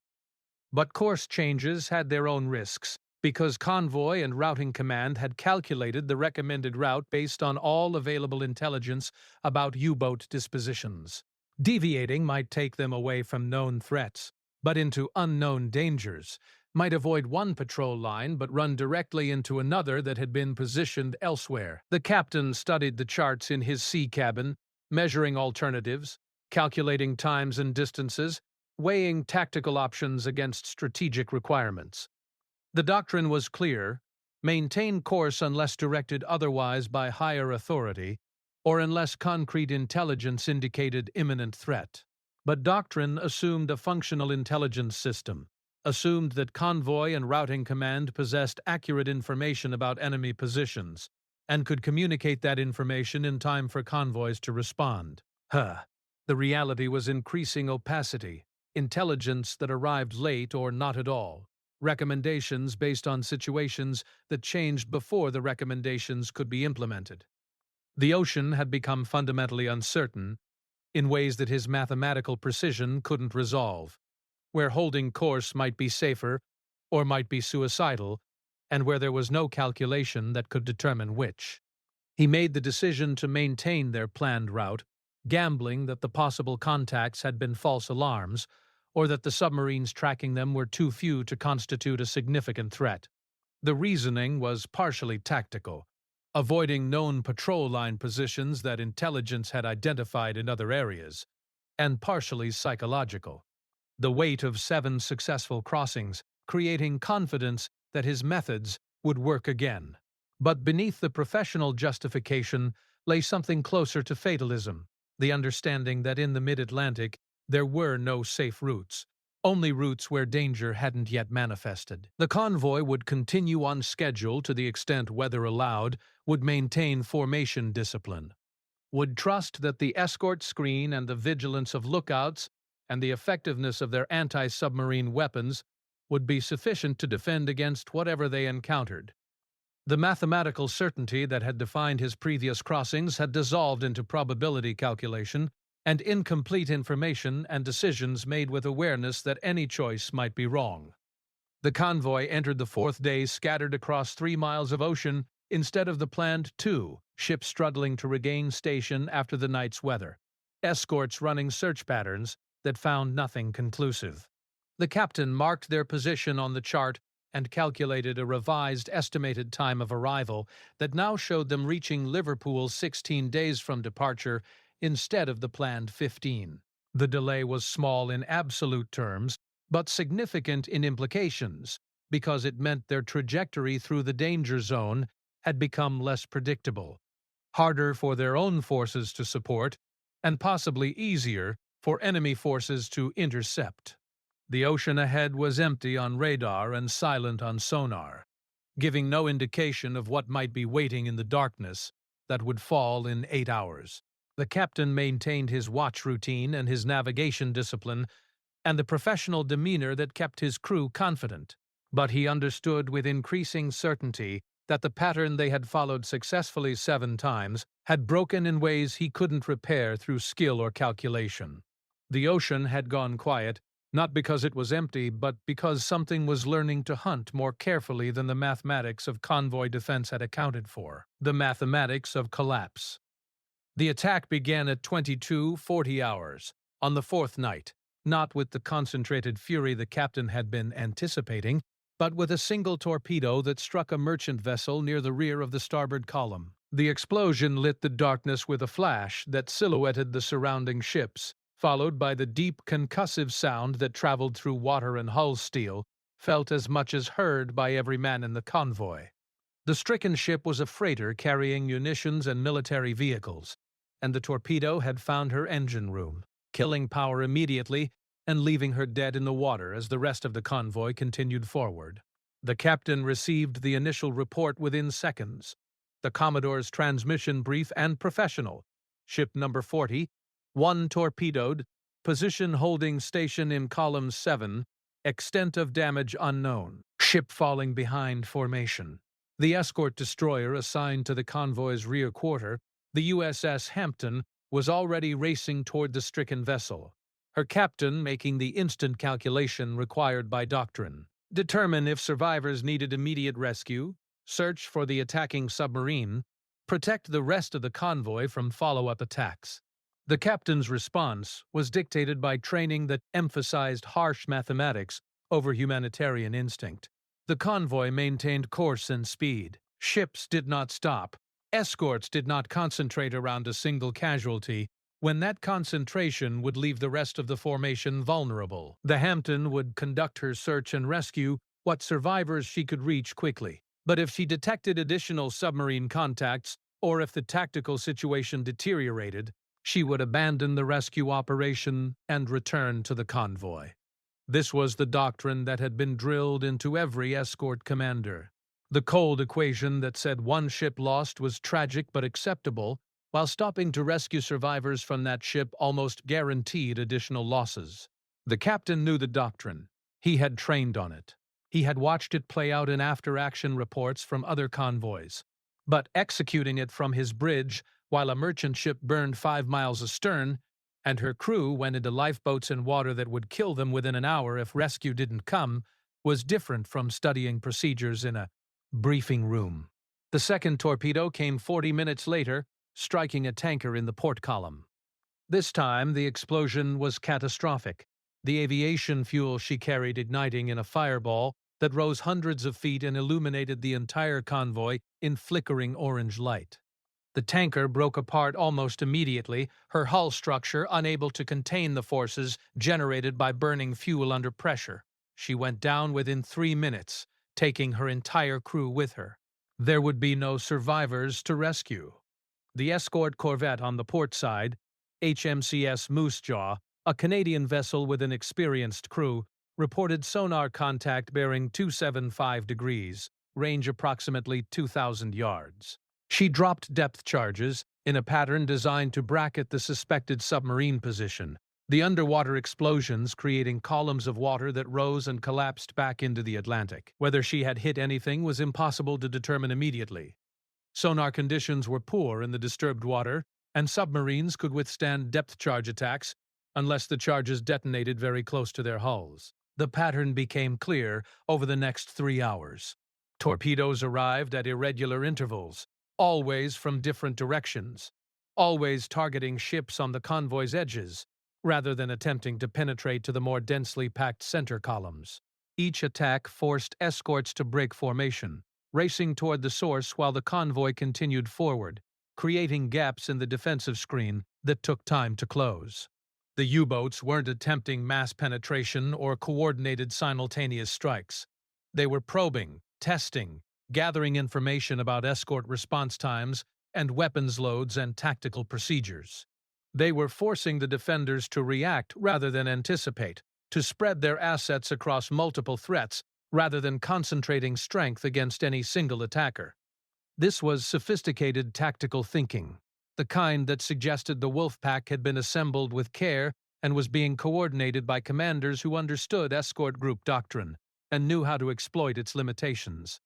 But course changes had their own risks, because Convoy and Routing Command had calculated the recommended route based on all available intelligence about U-boat dispositions. Deviating might take them away from known threats, but into unknown dangers, might avoid one patrol line but run directly into another that had been positioned elsewhere. The captain studied the charts in his sea cabin, measuring alternatives, calculating times and distances, weighing tactical options against strategic requirements. The doctrine was clear: maintain course unless directed otherwise by higher authority, or unless concrete intelligence indicated imminent threat. But doctrine assumed a functional intelligence system, assumed that Convoy and Routing Command possessed accurate information about enemy positions, and could communicate that information in time for convoys to respond. The reality was increasing opacity, intelligence that arrived late or not at all, recommendations based on situations that changed before the recommendations could be implemented. The ocean had become fundamentally uncertain in ways that his mathematical precision couldn't resolve, where holding course might be safer or might be suicidal, and where there was no calculation that could determine which. He made the decision to maintain their planned route, gambling that the possible contacts had been false alarms, or that the submarines tracking them were too few to constitute a significant threat. The reasoning was partially tactical, avoiding known patrol line positions that intelligence had identified in other areas, and partially psychological, the weight of 7 successful crossings creating confidence that his methods would work again. But beneath the professional justification lay something closer to fatalism, the understanding that in the mid-Atlantic there were no safe routes, only routes where danger hadn't yet manifested. The convoy would continue on schedule to the extent weather allowed, would maintain formation discipline, would trust that the escort screen and the vigilance of lookouts and the effectiveness of their anti-submarine weapons would be sufficient to defend against whatever they encountered. The mathematical certainty that had defined his previous crossings had dissolved into probability calculation and incomplete information and decisions made with awareness that any choice might be wrong. The convoy entered the 4th day scattered across 3 miles of ocean instead of the planned 2, ships struggling to regain station after the night's weather, escorts running search patterns that found nothing conclusive. The captain marked their position on the chart and calculated a revised estimated time of arrival that now showed them reaching Liverpool 16 days from departure instead of the planned 15. The delay was small in absolute terms, but significant in implications, because it meant their trajectory through the danger zone had become less predictable, harder for their own forces to support, and possibly easier for enemy forces to intercept. The ocean ahead was empty on radar and silent on sonar, giving no indication of what might be waiting in the darkness that would fall in 8 hours. The captain maintained his watch routine and his navigation discipline and the professional demeanor that kept his crew confident. But he understood with increasing certainty that the pattern they had followed successfully 7 times had broken in ways he couldn't repair through skill or calculation. The ocean had gone quiet, not because it was empty, but because something was learning to hunt more carefully than the mathematics of convoy defense had accounted for. The mathematics of collapse. The attack began at 22:40 hours, on the 4th night, not with the concentrated fury the captain had been anticipating, but with a single torpedo that struck a merchant vessel near the rear of the starboard column. The explosion lit the darkness with a flash that silhouetted the surrounding ships, followed by the deep concussive sound that traveled through water and hull steel, felt as much as heard by every man in the convoy. The stricken ship was a freighter carrying munitions and military vehicles, and the torpedo had found her engine room, killing power immediately and leaving her dead in the water as the rest of the convoy continued forward. The captain received the initial report within seconds. The Commodore's transmission brief and professional. Ship number 40, 1 torpedoed, position holding station in column 7, extent of damage unknown, ship falling behind formation. The escort destroyer assigned to the convoy's rear quarter, the USS Hampton, was already racing toward the stricken vessel, her captain making the instant calculation required by doctrine. determine if survivors needed immediate rescue, search for the attacking submarine, protect the rest of the convoy from follow-up attacks. The captain's response was dictated by training that emphasized harsh mathematics over humanitarian instinct. The convoy maintained course and speed. Ships did not stop. Escorts did not concentrate around a single casualty, when that concentration would leave the rest of the formation vulnerable. The Hampton would conduct her search and rescue what survivors she could reach quickly. But if she detected additional submarine contacts, or if the tactical situation deteriorated, she would abandon the rescue operation and return to the convoy. This was the doctrine that had been drilled into every escort commander. The cold equation that said one ship lost was tragic but acceptable, while stopping to rescue survivors from that ship almost guaranteed additional losses. The captain knew the doctrine. He had trained on it. He had watched it play out in after-action reports from other convoys. But executing it from his bridge while a merchant ship burned 5 miles astern, and her crew went into lifeboats in water that would kill them within an hour if rescue didn't come, was different from studying procedures in a briefing room. The second torpedo came 40 minutes later, striking a tanker in the port column. This time, the explosion was catastrophic, the aviation fuel she carried igniting in a fireball that rose hundreds of feet and illuminated the entire convoy in flickering orange light. The tanker broke apart almost immediately, her hull structure unable to contain the forces generated by burning fuel under pressure. She went down within 3 minutes, taking her entire crew with her. There would be no survivors to rescue. The escort corvette on the port side, HMCS Moosejaw, a Canadian vessel with an experienced crew, reported sonar contact bearing 275 degrees, range approximately 2,000 yards. She dropped depth charges in a pattern designed to bracket the suspected submarine position, the underwater explosions creating columns of water that rose and collapsed back into the Atlantic. Whether she had hit anything was impossible to determine immediately. Sonar conditions were poor in the disturbed water, and submarines could withstand depth charge attacks unless the charges detonated very close to their hulls. The pattern became clear over the next 3 hours. Torpedoes arrived at irregular intervals, always from different directions, always targeting ships on the convoy's edges, rather than attempting to penetrate to the more densely packed center columns. Each attack forced escorts to break formation, racing toward the source while the convoy continued forward, creating gaps in the defensive screen that took time to close. The U-boats weren't attempting mass penetration or coordinated simultaneous strikes. They were probing, testing, gathering information about escort response times and weapons loads and tactical procedures. They were forcing the defenders to react rather than anticipate, to spread their assets across multiple threats rather than concentrating strength against any single attacker. This was sophisticated tactical thinking, the kind that suggested the Wolfpack had been assembled with care and was being coordinated by commanders who understood escort group doctrine and knew how to exploit its limitations.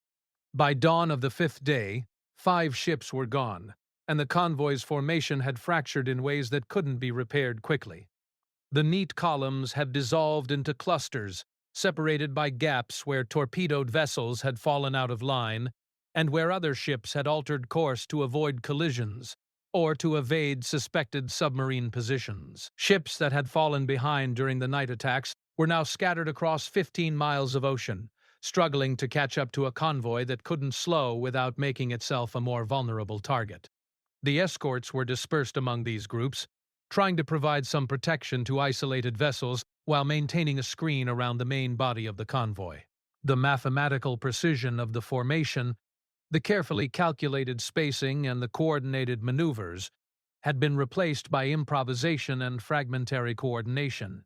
By dawn of the 5th day, 5 ships were gone, and the convoy's formation had fractured in ways that couldn't be repaired quickly. The neat columns had dissolved into clusters, separated by gaps where torpedoed vessels had fallen out of line and where other ships had altered course to avoid collisions or to evade suspected submarine positions. Ships that had fallen behind during the night attacks were now scattered across 15 miles of ocean, struggling to catch up to a convoy that couldn't slow without making itself a more vulnerable target. The escorts were dispersed among these groups, trying to provide some protection to isolated vessels while maintaining a screen around the main body of the convoy. The mathematical precision of the formation, the carefully calculated spacing and the coordinated maneuvers had been replaced by improvisation and fragmentary coordination.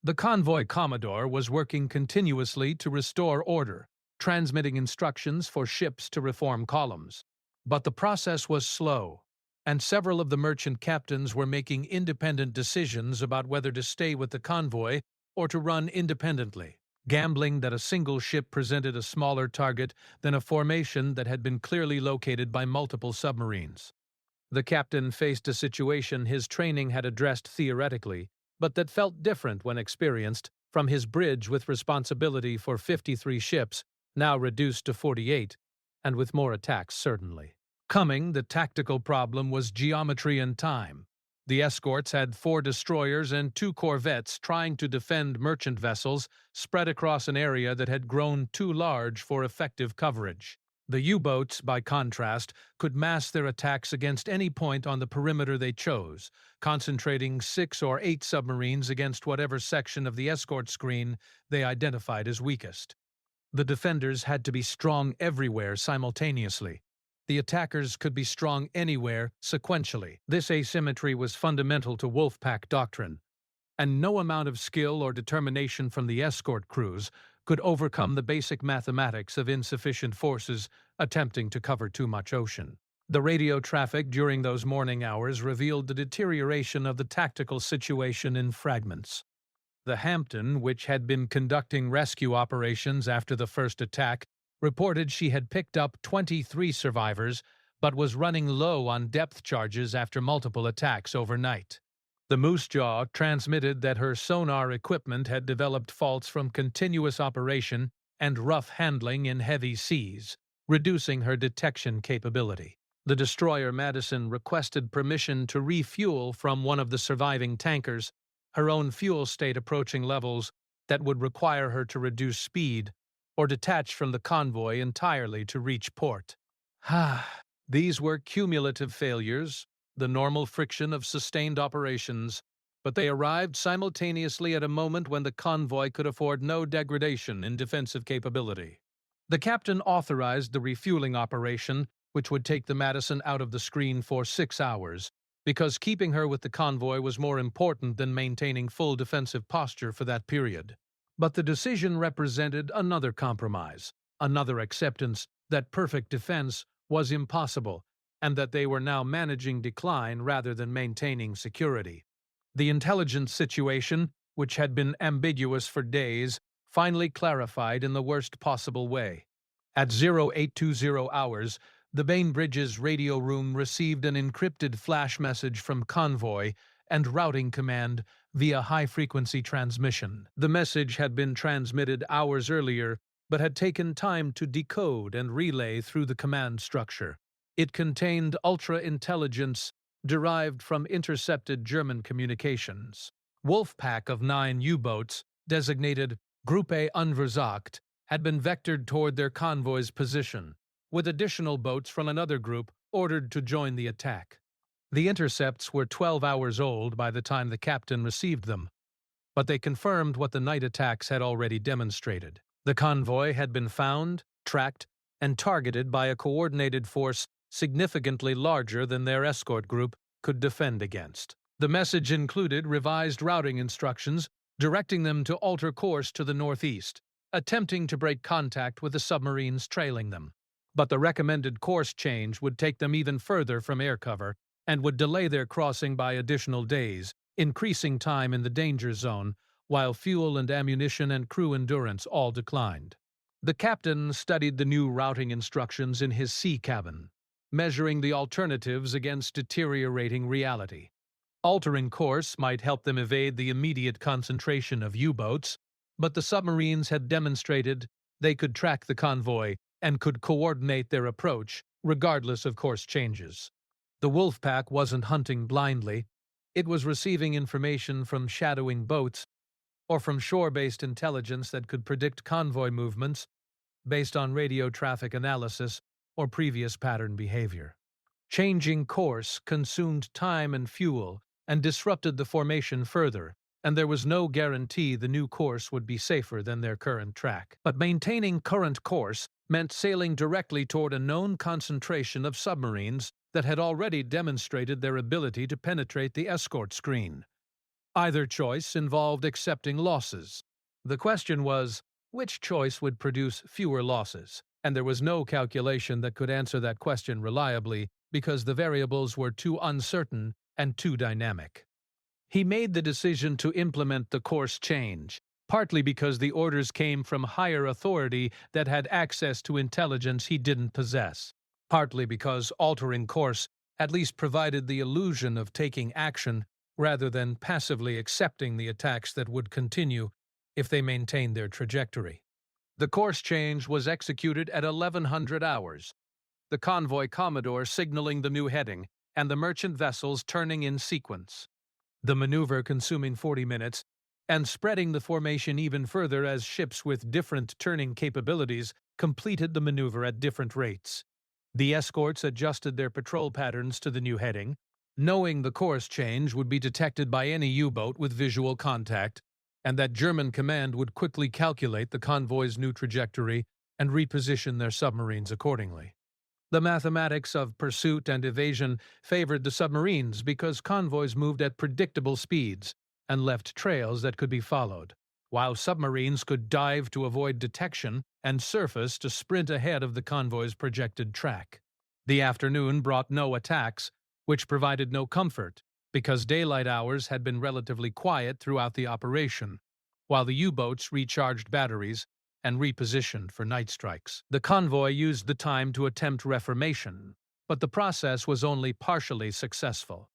The convoy commodore was working continuously to restore order, transmitting instructions for ships to reform columns. But the process was slow, and several of the merchant captains were making independent decisions about whether to stay with the convoy or to run independently, gambling that a single ship presented a smaller target than a formation that had been clearly located by multiple submarines. The captain faced a situation his training had addressed theoretically, but that felt different when experienced, from his bridge with responsibility for 53 ships, now reduced to 48, and with more attacks certainly. Coming, the tactical problem was geometry and time. The escorts had 4 destroyers and 2 corvettes trying to defend merchant vessels spread across an area that had grown too large for effective coverage. The U-boats, by contrast, could mass their attacks against any point on the perimeter they chose, concentrating 6 or 8 submarines against whatever section of the escort screen they identified as weakest. The defenders had to be strong everywhere simultaneously. The attackers could be strong anywhere sequentially. This asymmetry was fundamental to Wolfpack doctrine, and no amount of skill or determination from the escort crews could overcome the basic mathematics of insufficient forces attempting to cover too much ocean. The radio traffic during those morning hours revealed the deterioration of the tactical situation in fragments. The Hampton, which had been conducting rescue operations after the first attack, reported she had picked up 23 survivors but was running low on depth charges after multiple attacks overnight. The Moose Jaw transmitted that her sonar equipment had developed faults from continuous operation and rough handling in heavy seas, reducing her detection capability. The destroyer Madison requested permission to refuel from one of the surviving tankers, her own fuel state approaching levels that would require her to reduce speed or detach from the convoy entirely to reach port. These were cumulative failures, the normal friction of sustained operations, but they arrived simultaneously at a moment when the convoy could afford no degradation in defensive capability. The captain authorized the refueling operation, which would take the Madison out of the screen for 6 hours, because keeping her with the convoy was more important than maintaining full defensive posture for that period. But the decision represented another compromise, another acceptance that perfect defense was impossible, and that they were now managing decline rather than maintaining security. The intelligence situation, which had been ambiguous for days, finally clarified in the worst possible way. At 0820 hours, the Bainbridge's radio room received an encrypted flash message from Convoy and Routing Command via high-frequency transmission. The message had been transmitted hours earlier, but had taken time to decode and relay through the command structure. It contained ultra-intelligence derived from intercepted German communications. Wolfpack of 9 U-boats, designated Gruppe Unversagt, had been vectored toward their convoy's position, with additional boats from another group ordered to join the attack. The intercepts were 12 hours old by the time the captain received them, but they confirmed what the night attacks had already demonstrated. The convoy had been found, tracked, and targeted by a coordinated force significantly larger than their escort group could defend against. The message included revised routing instructions directing them to alter course to the northeast, attempting to break contact with the submarines trailing them. But the recommended course change would take them even further from air cover and would delay their crossing by additional days, increasing time in the danger zone, while fuel and ammunition and crew endurance all declined. The captain studied the new routing instructions in his sea cabin, measuring the alternatives against deteriorating reality. Altering course might help them evade the immediate concentration of U-boats, but the submarines had demonstrated they could track the convoy and could coordinate their approach, regardless of course changes. The Wolfpack wasn't hunting blindly. It was receiving information from shadowing boats or from shore-based intelligence that could predict convoy movements based on radio traffic analysis or previous pattern behavior. Changing course consumed time and fuel and disrupted the formation further, and there was no guarantee the new course would be safer than their current track. But maintaining current course meant sailing directly toward a known concentration of submarines that had already demonstrated their ability to penetrate the escort screen. Either choice involved accepting losses. The question was, which choice would produce fewer losses? And there was no calculation that could answer that question reliably because the variables were too uncertain and too dynamic. He made the decision to implement the course change, partly because the orders came from higher authority that had access to intelligence he didn't possess, partly because altering course at least provided the illusion of taking action rather than passively accepting the attacks that would continue if they maintained their trajectory. The course change was executed at 1100 hours, the convoy commodore signaling the new heading, and the merchant vessels turning in sequence. The maneuver consuming 40 minutes, and spreading the formation even further as ships with different turning capabilities completed the maneuver at different rates. The escorts adjusted their patrol patterns to the new heading, knowing the course change would be detected by any U-boat with visual contact, and that German command would quickly calculate the convoy's new trajectory and reposition their submarines accordingly. The mathematics of pursuit and evasion favored the submarines because convoys moved at predictable speeds and left trails that could be followed, while submarines could dive to avoid detection and surface to sprint ahead of the convoy's projected track. The afternoon brought no attacks, which provided no comfort, because daylight hours had been relatively quiet throughout the operation, while the U-boats recharged batteries and repositioned for night strikes. The convoy used the time to attempt reformation, but the process was only partially successful.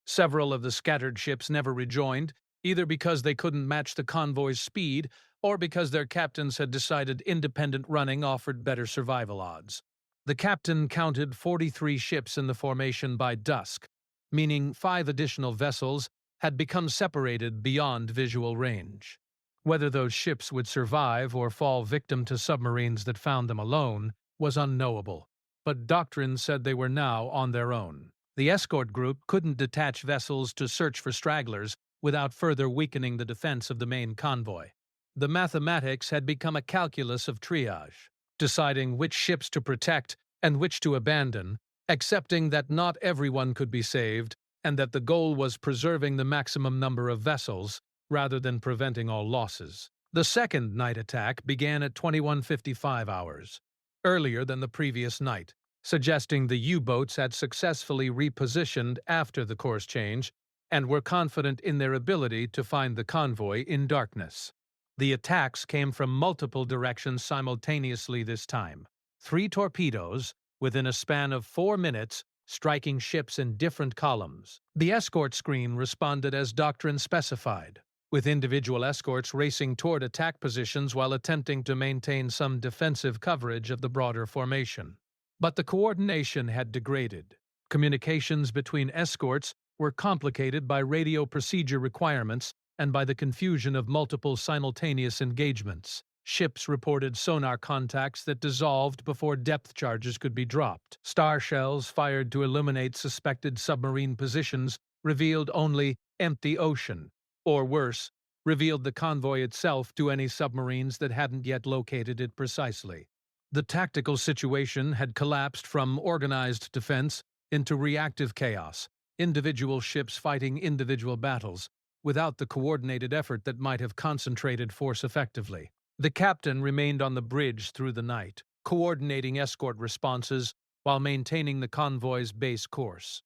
Several of the scattered ships never rejoined, either because they couldn't match the convoy's speed or because their captains had decided independent running offered better survival odds. The captain counted 43 ships in the formation by dusk, meaning 5 additional vessels had become separated beyond visual range. Whether those ships would survive or fall victim to submarines that found them alone was unknowable, but doctrine said they were now on their own. The escort group couldn't detach vessels to search for stragglers without further weakening the defense of the main convoy. The mathematics had become a calculus of triage, deciding which ships to protect and which to abandon, accepting that not everyone could be saved and that the goal was preserving the maximum number of vessels rather than preventing all losses. The second night attack began at 21:55 hours, earlier than the previous night, suggesting the U-boats had successfully repositioned after the course change and were confident in their ability to find the convoy in darkness. The attacks came from multiple directions simultaneously this time. 3 torpedoes, within a span of 4 minutes, striking ships in different columns. The escort screen responded as doctrine specified, with individual escorts racing toward attack positions while attempting to maintain some defensive coverage of the broader formation. But the coordination had degraded. Communications between escorts were complicated by radio procedure requirements and by the confusion of multiple simultaneous engagements. Ships reported sonar contacts that dissolved before depth charges could be dropped. Star shells fired to illuminate suspected submarine positions revealed only empty ocean, or worse, revealed the convoy itself to any submarines that hadn't yet located it precisely. The tactical situation had collapsed from organized defense into reactive chaos, individual ships fighting individual battles, without the coordinated effort that might have concentrated force effectively. The captain remained on the bridge through the night, coordinating escort responses while maintaining the convoy's base course,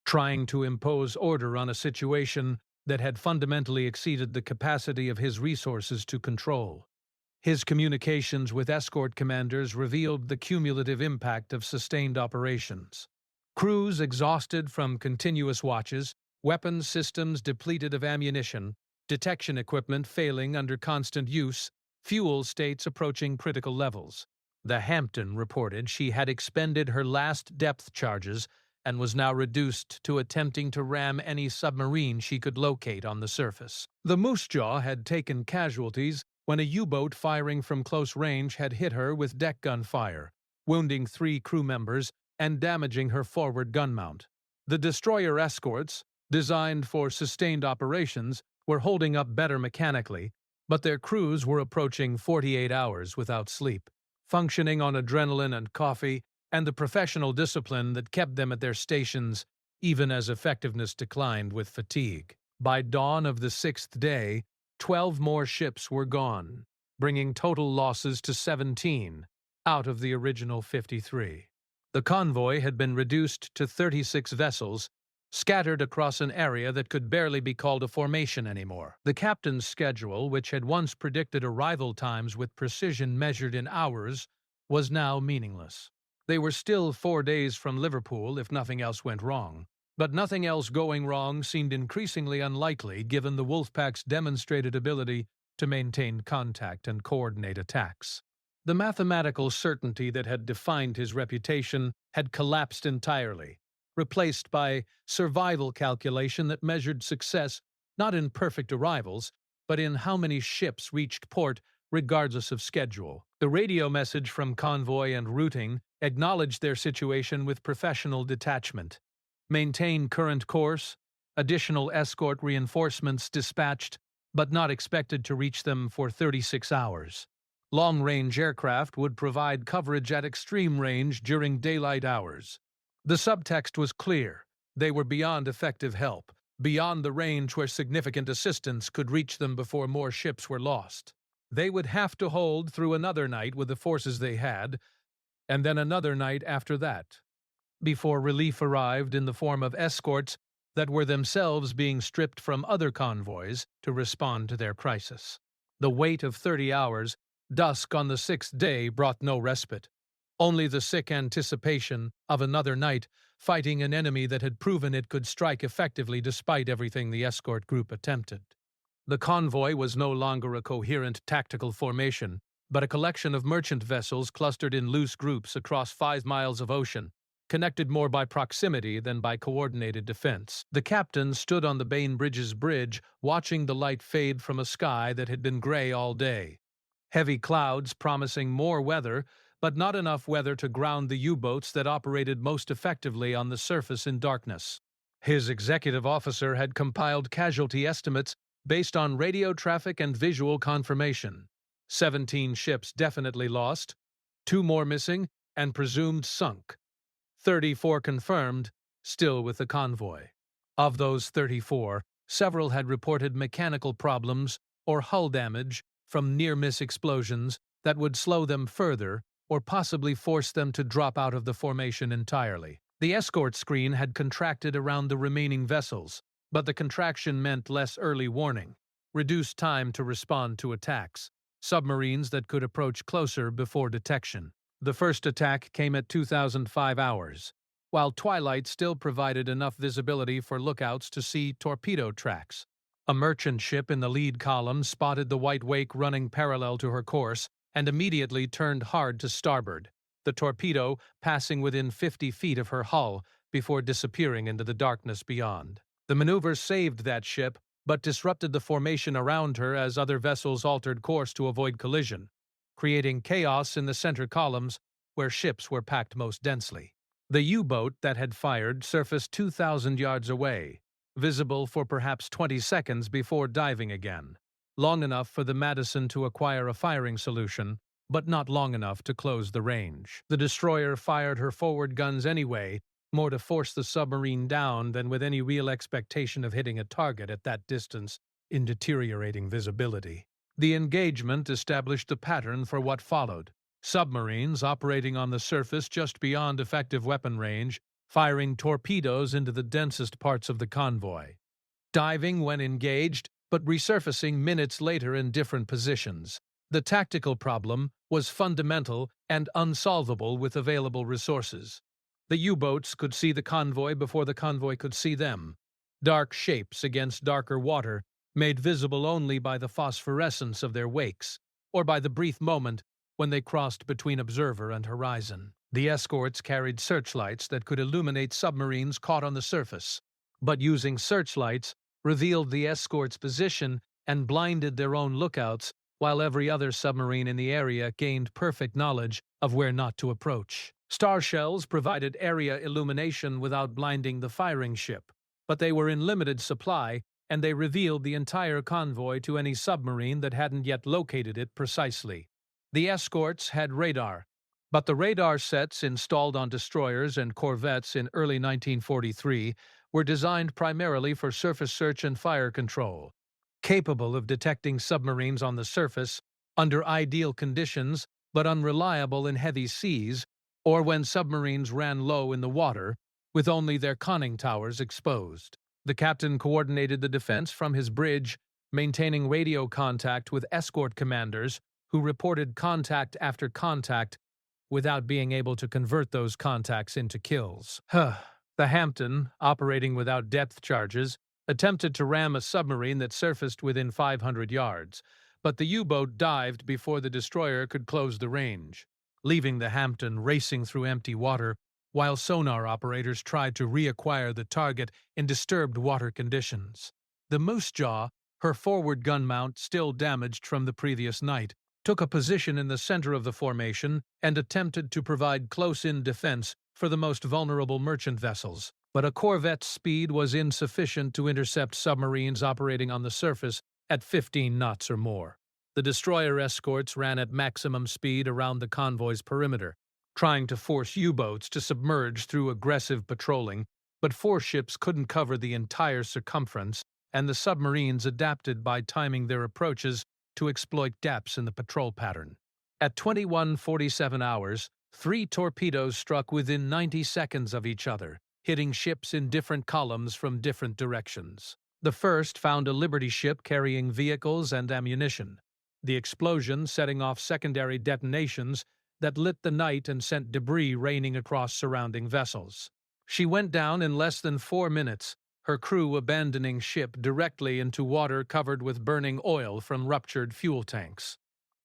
trying to impose order on a situation that had fundamentally exceeded the capacity of his resources to control. His communications with escort commanders revealed the cumulative impact of sustained operations. Crews exhausted from continuous watches, weapons systems depleted of ammunition, detection equipment failing under constant use, fuel states approaching critical levels. The Hampton reported she had expended her last depth charges and was now reduced to attempting to ram any submarine she could locate on the surface. The Moosejaw had taken casualties when a U-boat firing from close range had hit her with deck gun fire, wounding 3 crew members and damaging her forward gun mount. The destroyer escorts, designed for sustained operations, were holding up better mechanically, but their crews were approaching 48 hours without sleep, functioning on adrenaline and coffee and the professional discipline that kept them at their stations even as effectiveness declined with fatigue. By dawn of the 6th day, 12 more ships were gone, bringing total losses to 17 out of the original 53. The convoy had been reduced to 36 vessels, scattered across an area that could barely be called a formation anymore. The captain's schedule, which had once predicted arrival times with precision measured in hours, was now meaningless. They were still 4 days from Liverpool if nothing else went wrong, but nothing else going wrong seemed increasingly unlikely given the Wolfpack's demonstrated ability to maintain contact and coordinate attacks. The mathematical certainty that had defined his reputation had collapsed entirely, replaced by survival calculation that measured success not in perfect arrivals, but in how many ships reached port regardless of schedule. The radio message from Convoy and routing acknowledged their situation with professional detachment. Maintain current course, additional escort reinforcements dispatched, but not expected to reach them for 36 hours. Long-range aircraft would provide coverage at extreme range during daylight hours. The subtext was clear. They were beyond effective help, beyond the range where significant assistance could reach them before more ships were lost. They would have to hold through another night with the forces they had, and then another night after that, before relief arrived in the form of escorts that were themselves being stripped from other convoys to respond to their crisis. The wait of 30 hours, dusk on the sixth day, brought no respite. Only the sick anticipation of another night fighting an enemy that had proven it could strike effectively despite everything the escort group attempted. The convoy was no longer a coherent tactical formation, but a collection of merchant vessels clustered in loose groups across 5 miles of ocean, connected more by proximity than by coordinated defense. The captain stood on the Bainbridge's bridge, watching the light fade from a sky that had been gray all day. Heavy clouds promising more weather, but not enough weather to ground the U-boats that operated most effectively on the surface in darkness. His executive officer had compiled casualty estimates based on radio traffic and visual confirmation. 17 ships definitely lost, 2 more missing and presumed sunk. 34 confirmed, still with the convoy. Of those 34, several had reported mechanical problems or hull damage from near-miss explosions that would slow them further or possibly force them to drop out of the formation entirely. The escort screen had contracted around the remaining vessels, but the contraction meant less early warning, reduced time to respond to attacks, submarines that could approach closer before detection. The first attack came at 2005 hours, while twilight still provided enough visibility for lookouts to see torpedo tracks. A merchant ship in the lead column spotted the white wake running parallel to her course and immediately turned hard to starboard, the torpedo passing within 50 feet of her hull before disappearing into the darkness beyond. The maneuver saved that ship, but disrupted the formation around her as other vessels altered course to avoid collision, creating chaos in the center columns where ships were packed most densely. The U-boat that had fired surfaced 2,000 yards away, visible for perhaps 20 seconds before diving again, long enough for the Madison to acquire a firing solution, but not long enough to close the range. The destroyer fired her forward guns anyway, more to force the submarine down than with any real expectation of hitting a target at that distance in deteriorating visibility. The engagement established a pattern for what followed. Submarines operating on the surface just beyond effective weapon range, firing torpedoes into the densest parts of the convoy. Diving when engaged, but resurfacing minutes later in different positions. The tactical problem was fundamental and unsolvable with available resources. The U-boats could see the convoy before the convoy could see them. Dark shapes against darker water, made visible only by the phosphorescence of their wakes, or by the brief moment when they crossed between observer and horizon. The escorts carried searchlights that could illuminate submarines caught on the surface, but using searchlights revealed the escort's position and blinded their own lookouts, while every other submarine in the area gained perfect knowledge of where not to approach. Star shells provided area illumination without blinding the firing ship, but they were in limited supply, and they revealed the entire convoy to any submarine that hadn't yet located it precisely. The escorts had radar, but the radar sets installed on destroyers and corvettes in early 1943 were designed primarily for surface search and fire control, capable of detecting submarines on the surface under ideal conditions but unreliable in heavy seas or when submarines ran low in the water, with only their conning towers exposed. The captain coordinated the defense from his bridge, maintaining radio contact with escort commanders who reported contact after contact without being able to convert those contacts into kills. The Hampton, operating without depth charges, attempted to ram a submarine that surfaced within 500 yards, but the U-boat dived before the destroyer could close the range, leaving the Hampton racing through empty water while sonar operators tried to reacquire the target in disturbed water conditions. The Moose Jaw, her forward gun mount still damaged from the previous night, took a position in the center of the formation and attempted to provide close-in defense for the most vulnerable merchant vessels. But a corvette's speed was insufficient to intercept submarines operating on the surface at 15 knots or more. The destroyer escorts ran at maximum speed around the convoy's perimeter, trying to force U-boats to submerge through aggressive patrolling, but four ships couldn't cover the entire circumference, and the submarines adapted by timing their approaches to exploit gaps in the patrol pattern. At 21:47 hours, 3 torpedoes struck within 90 seconds of each other, hitting ships in different columns from different directions. The first found a Liberty ship carrying vehicles and ammunition, the explosion setting off secondary detonations that lit the night and sent debris raining across surrounding vessels. She went down in less than 4 minutes, her crew abandoning ship directly into water covered with burning oil from ruptured fuel tanks.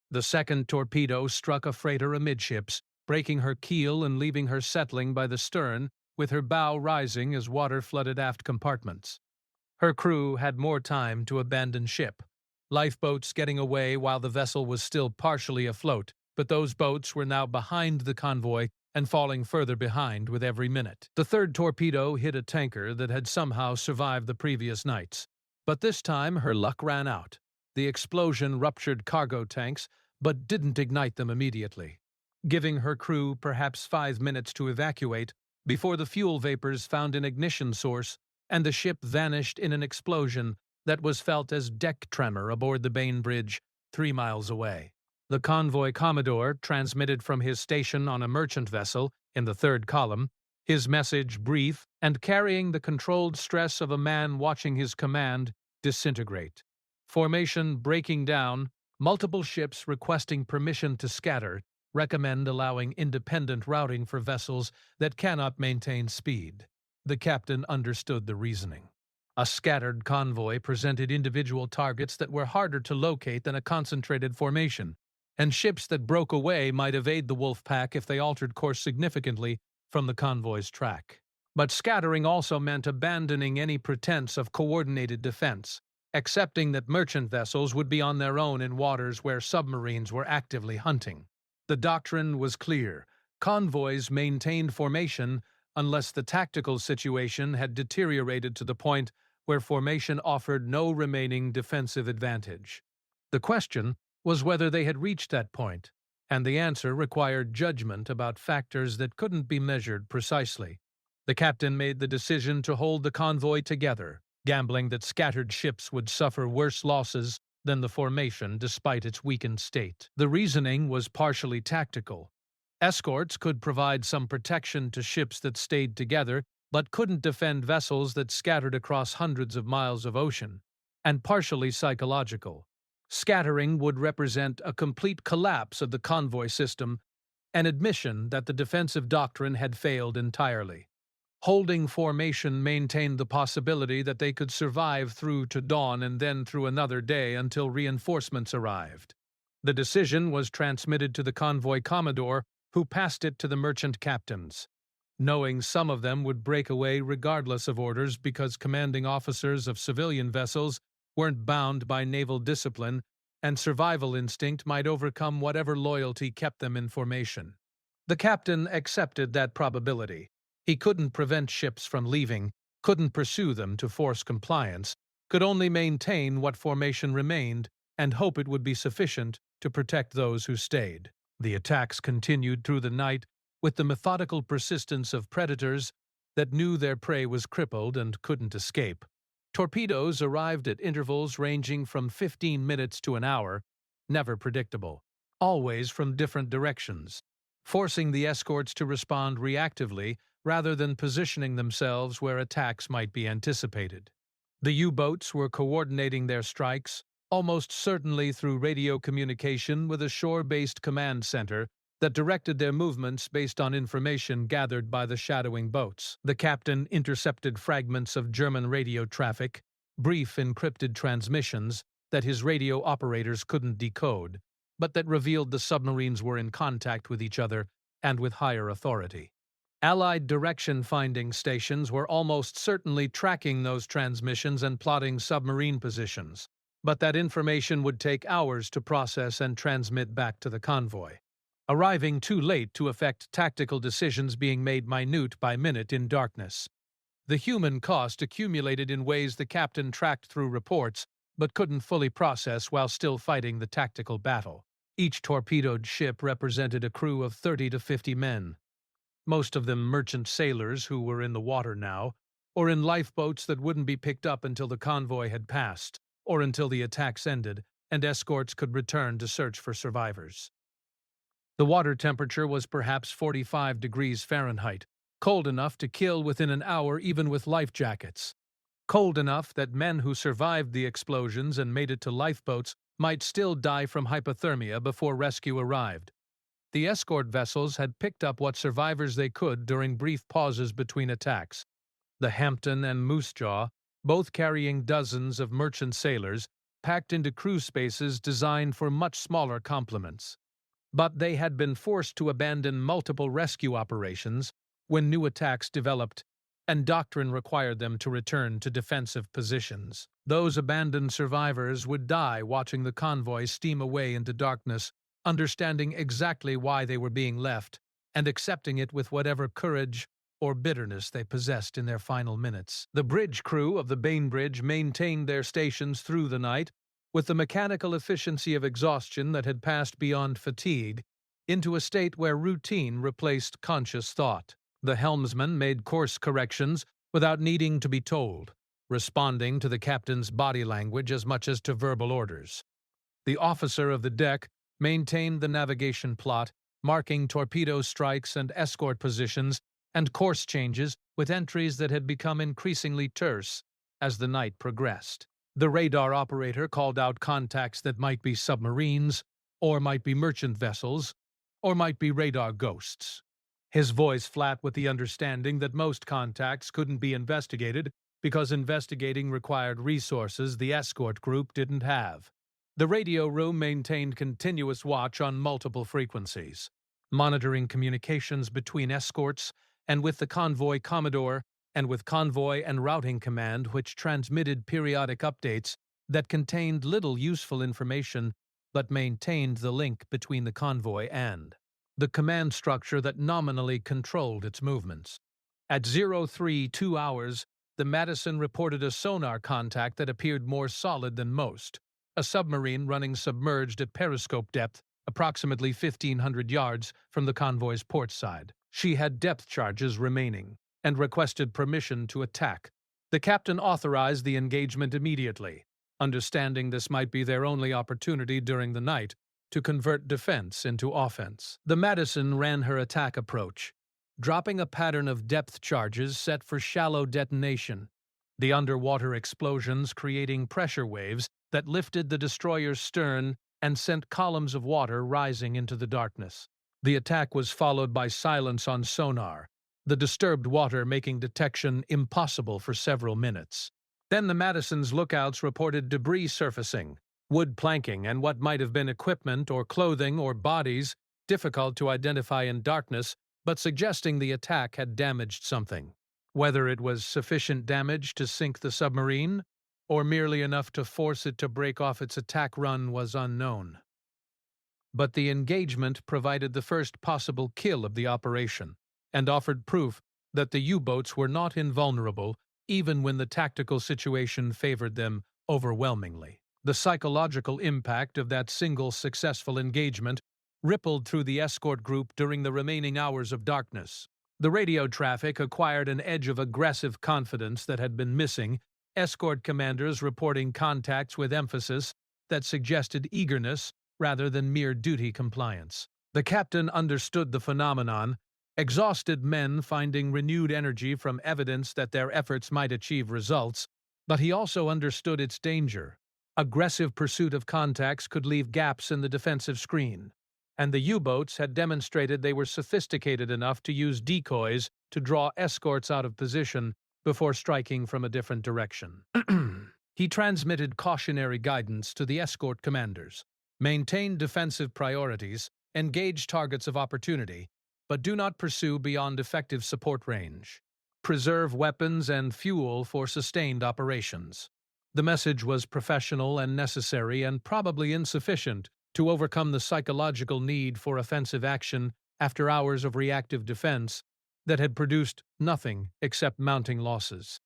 The second torpedo struck a freighter amidships, breaking her keel and leaving her settling by the stern, with her bow rising as water flooded aft compartments. Her crew had more time to abandon ship, lifeboats getting away while the vessel was still partially afloat, but those boats were now behind the convoy and falling further behind with every minute. The third torpedo hit a tanker that had somehow survived the previous nights, but this time her luck ran out. The explosion ruptured cargo tanks, but didn't ignite them immediately, giving her crew perhaps 5 minutes to evacuate before the fuel vapors found an ignition source and the ship vanished in an explosion that was felt as deck tremor aboard the Bainbridge 3 miles away. The convoy commodore transmitted from his station on a merchant vessel in the third column, his message brief and carrying the controlled stress of a man watching his command disintegrate. Formation breaking down, multiple ships requesting permission to scatter, recommend allowing independent routing for vessels that cannot maintain speed. The captain understood the reasoning. A scattered convoy presented individual targets that were harder to locate than a concentrated formation, and ships that broke away might evade the Wolfpack if they altered course significantly from the convoy's track. But scattering also meant abandoning any pretense of coordinated defense, accepting that merchant vessels would be on their own in waters where submarines were actively hunting. The doctrine was clear: convoys maintained formation unless the tactical situation had deteriorated to the point where formation offered no remaining defensive advantage. The question was whether they had reached that point, and the answer required judgment about factors that couldn't be measured precisely. The captain made the decision to hold the convoy together, gambling that scattered ships would suffer worse losses than the formation despite its weakened state. The reasoning was partially tactical. Escorts could provide some protection to ships that stayed together, but couldn't defend vessels that scattered across hundreds of miles of ocean, and partially psychological. Scattering would represent a complete collapse of the convoy system, an admission that the defensive doctrine had failed entirely. Holding formation maintained the possibility that they could survive through to dawn and then through another day until reinforcements arrived. The decision was transmitted to the convoy commodore, who passed it to the merchant captains. Knowing some of them would break away regardless of orders because commanding officers of civilian vessels weren't bound by naval discipline, and survival instinct might overcome whatever loyalty kept them in formation. The captain accepted that probability. He couldn't prevent ships from leaving, couldn't pursue them to force compliance, could only maintain what formation remained and hope it would be sufficient to protect those who stayed. The attacks continued through the night with the methodical persistence of predators that knew their prey was crippled and couldn't escape. Torpedoes arrived at intervals ranging from 15 minutes to an hour, never predictable, always from different directions, forcing the escorts to respond reactively rather than positioning themselves where attacks might be anticipated. The U-boats were coordinating their strikes, almost certainly through radio communication with a shore-based command center that directed their movements based on information gathered by the shadowing boats. The captain intercepted fragments of German radio traffic, brief encrypted transmissions that his radio operators couldn't decode, but that revealed the submarines were in contact with each other and with higher authority. Allied direction-finding stations were almost certainly tracking those transmissions and plotting submarine positions, but that information would take hours to process and transmit back to the convoy, arriving too late to affect tactical decisions being made minute by minute in darkness. The human cost accumulated in ways the captain tracked through reports but couldn't fully process while still fighting the tactical battle. Each torpedoed ship represented a crew of 30 to 50 men, most of them merchant sailors who were in the water now, or in lifeboats that wouldn't be picked up until the convoy had passed, or until the attacks ended and escorts could return to search for survivors. The water temperature was perhaps 45 degrees Fahrenheit, cold enough to kill within an hour even with life jackets. Cold enough that men who survived the explosions and made it to lifeboats might still die from hypothermia before rescue arrived. The escort vessels had picked up what survivors they could during brief pauses between attacks. The Hampton and Moosejaw, both carrying dozens of merchant sailors, packed into crew spaces designed for much smaller complements. But they had been forced to abandon multiple rescue operations when new attacks developed and doctrine required them to return to defensive positions. Those abandoned survivors would die watching the convoy steam away into darkness, understanding exactly why they were being left and accepting it with whatever courage or bitterness they possessed in their final minutes. The bridge crew of the Bainbridge maintained their stations through the night with the mechanical efficiency of exhaustion that had passed beyond fatigue into a state where routine replaced conscious thought. The helmsman made course corrections without needing to be told, responding to the captain's body language as much as to verbal orders. The officer of the deck maintained the navigation plot, marking torpedo strikes and escort positions and course changes with entries that had become increasingly terse as the night progressed. The radar operator called out contacts that might be submarines, or might be merchant vessels, or might be radar ghosts. His voice flat with the understanding that most contacts couldn't be investigated because investigating required resources the escort group didn't have. The radio room maintained continuous watch on multiple frequencies, monitoring communications between escorts and with the convoy commodore and with convoy and routing command, which transmitted periodic updates that contained little useful information but maintained the link between the convoy and the command structure that nominally controlled its movements. At 032 hours, the Madison reported a sonar contact that appeared more solid than most, a submarine running submerged at periscope depth, approximately 1,500 yards from the convoy's port side. She had depth charges remaining and requested permission to attack. The captain authorized the engagement immediately, understanding this might be their only opportunity during the night to convert defense into offense. The Madison ran her attack approach, dropping a pattern of depth charges set for shallow detonation, the underwater explosions creating pressure waves that lifted the destroyer's stern and sent columns of water rising into the darkness. The attack was followed by silence on sonar, the disturbed water making detection impossible for several minutes. Then the Madison's lookouts reported debris surfacing, wood planking, and what might have been equipment or clothing or bodies, difficult to identify in darkness, but suggesting the attack had damaged something. Whether it was sufficient damage to sink the submarine, or merely enough to force it to break off its attack run, was unknown. But the engagement provided the first possible kill of the operation, and offered proof that the U-boats were not invulnerable even when the tactical situation favored them overwhelmingly. The psychological impact of that single successful engagement rippled through the escort group during the remaining hours of darkness. The radio traffic acquired an edge of aggressive confidence that had been missing, escort commanders reporting contacts with emphasis that suggested eagerness rather than mere duty compliance. The captain understood the phenomenon, exhausted men finding renewed energy from evidence that their efforts might achieve results, but he also understood its danger. Aggressive pursuit of contacts could leave gaps in the defensive screen, and the U-boats had demonstrated they were sophisticated enough to use decoys to draw escorts out of position before striking from a different direction. He transmitted cautionary guidance to the escort commanders. Maintain defensive priorities, engage targets of opportunity, but do not pursue beyond effective support range. Preserve weapons and fuel for sustained operations. The message was professional and necessary and probably insufficient to overcome the psychological need for offensive action after hours of reactive defense that had produced nothing except mounting losses.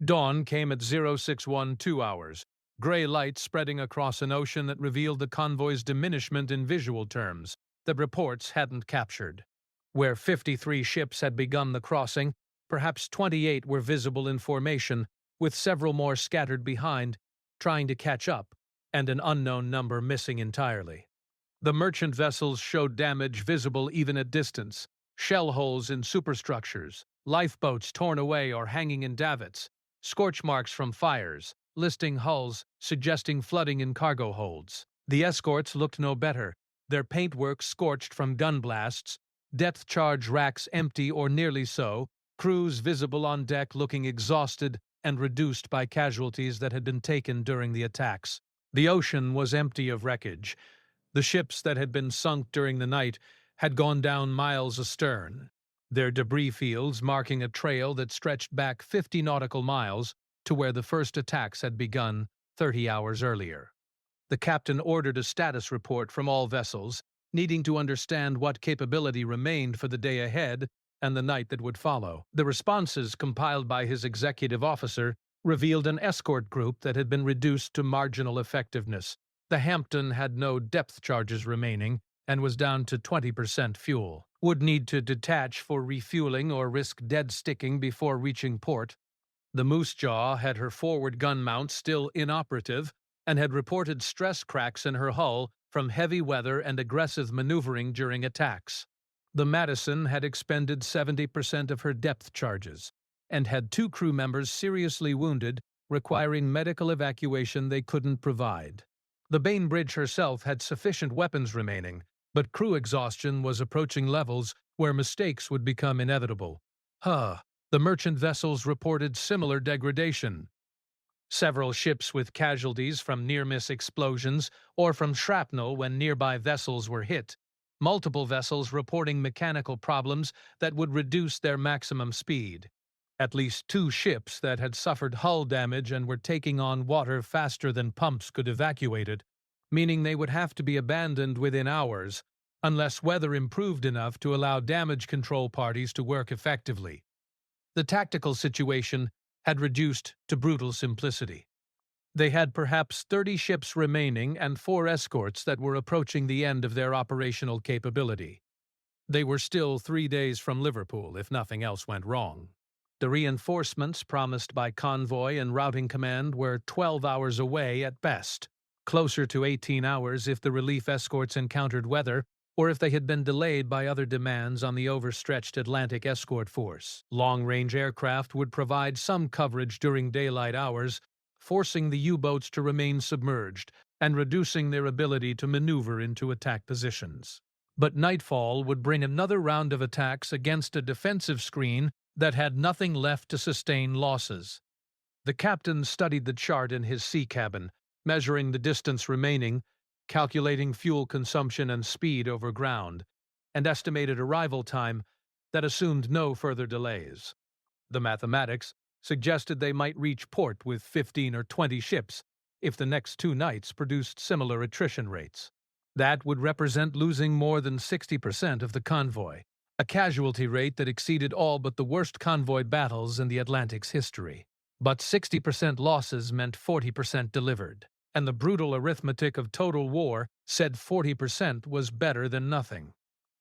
Dawn came at 0612 hours, gray light spreading across an ocean that revealed the convoy's diminishment in visual terms that reports hadn't captured. Where 53 ships had begun the crossing, perhaps 28 were visible in formation, with several more scattered behind, trying to catch up, and an unknown number missing entirely. The merchant vessels showed damage visible even at distance: shell holes in superstructures, lifeboats torn away or hanging in davits, scorch marks from fires, listing hulls suggesting flooding in cargo holds. The escorts looked no better, their paintwork scorched from gun blasts, depth charge racks empty or nearly so, crews visible on deck looking exhausted and reduced by casualties that had been taken during the attacks. The ocean was empty of wreckage. The ships that had been sunk during the night had gone down miles astern, their debris fields marking a trail that stretched back 50 nautical miles to where the first attacks had begun 30 hours earlier. The captain ordered a status report from all vessels, needing to understand what capability remained for the day ahead and the night that would follow. The responses compiled by his executive officer revealed an escort group that had been reduced to marginal effectiveness. The Hampton had no depth charges remaining and was down to 20% fuel. Would need to detach for refueling or risk dead sticking before reaching port. The Moose Jaw had her forward gun mount still inoperative and had reported stress cracks in her hull from heavy weather and aggressive maneuvering during attacks. The Madison had expended 70% of her depth charges and had 2 crew members seriously wounded, requiring medical evacuation they couldn't provide. The Bainbridge herself had sufficient weapons remaining, but crew exhaustion was approaching levels where mistakes would become inevitable. The merchant vessels reported similar degradation. Several ships with casualties from near-miss explosions or from shrapnel when nearby vessels were hit. Multiple vessels reporting mechanical problems that would reduce their maximum speed. At least 2 ships that had suffered hull damage and were taking on water faster than pumps could evacuate it, meaning they would have to be abandoned within hours, unless weather improved enough to allow damage control parties to work effectively. The tactical situation had reduced to brutal simplicity. They had perhaps 30 ships remaining and 4 escorts that were approaching the end of their operational capability. They were still 3 days from Liverpool if nothing else went wrong. The reinforcements promised by Convoy and Routing Command were 12 hours away at best, closer to 18 hours if the relief escorts encountered weather or if they had been delayed by other demands on the overstretched Atlantic escort force. Long-range aircraft would provide some coverage during daylight hours, forcing the U-boats to remain submerged and reducing their ability to maneuver into attack positions. But nightfall would bring another round of attacks against a defensive screen that had nothing left to sustain losses. The captain studied the chart in his sea cabin, measuring the distance remaining, calculating fuel consumption and speed over ground, and estimated arrival time that assumed no further delays. The mathematics suggested they might reach port with 15 or 20 ships if the next 2 nights produced similar attrition rates. That would represent losing more than 60% of the convoy, a casualty rate that exceeded all but the worst convoy battles in the Atlantic's history. But 60% losses meant 40% delivered, and the brutal arithmetic of total war said 40% was better than nothing.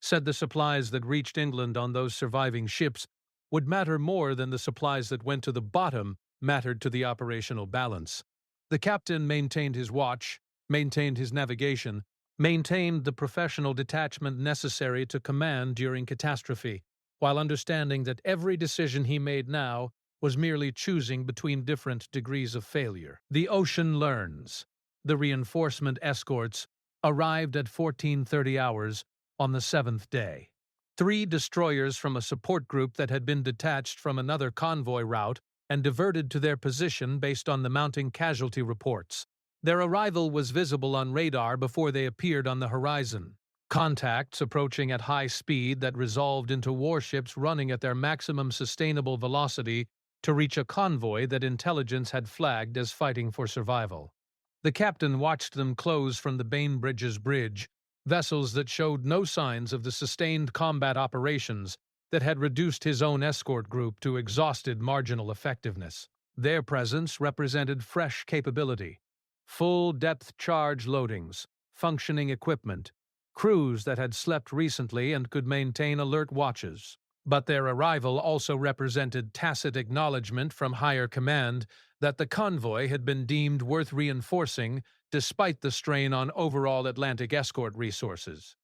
Said the supplies that reached England on those surviving ships would matter more than the supplies that went to the bottom mattered to the operational balance. The captain maintained his watch, maintained his navigation, maintained the professional detachment necessary to command during catastrophe, while understanding that every decision he made now was merely choosing between different degrees of failure. The ocean learns. The reinforcement escorts arrived at 14:30 hours on the 7th day. 3 destroyers from a support group that had been detached from another convoy route and diverted to their position based on the mounting casualty reports. Their arrival was visible on radar before they appeared on the horizon. Contacts approaching at high speed that resolved into warships running at their maximum sustainable velocity to reach a convoy that intelligence had flagged as fighting for survival. The captain watched them close from the Bainbridge's bridge, vessels that showed no signs of the sustained combat operations that had reduced his own escort group to exhausted marginal effectiveness. Their presence represented fresh capability, full depth charge loadings, functioning equipment, crews that had slept recently and could maintain alert watches. But their arrival also represented tacit acknowledgement from higher command that the convoy had been deemed worth reinforcing despite the strain on overall Atlantic escort resources,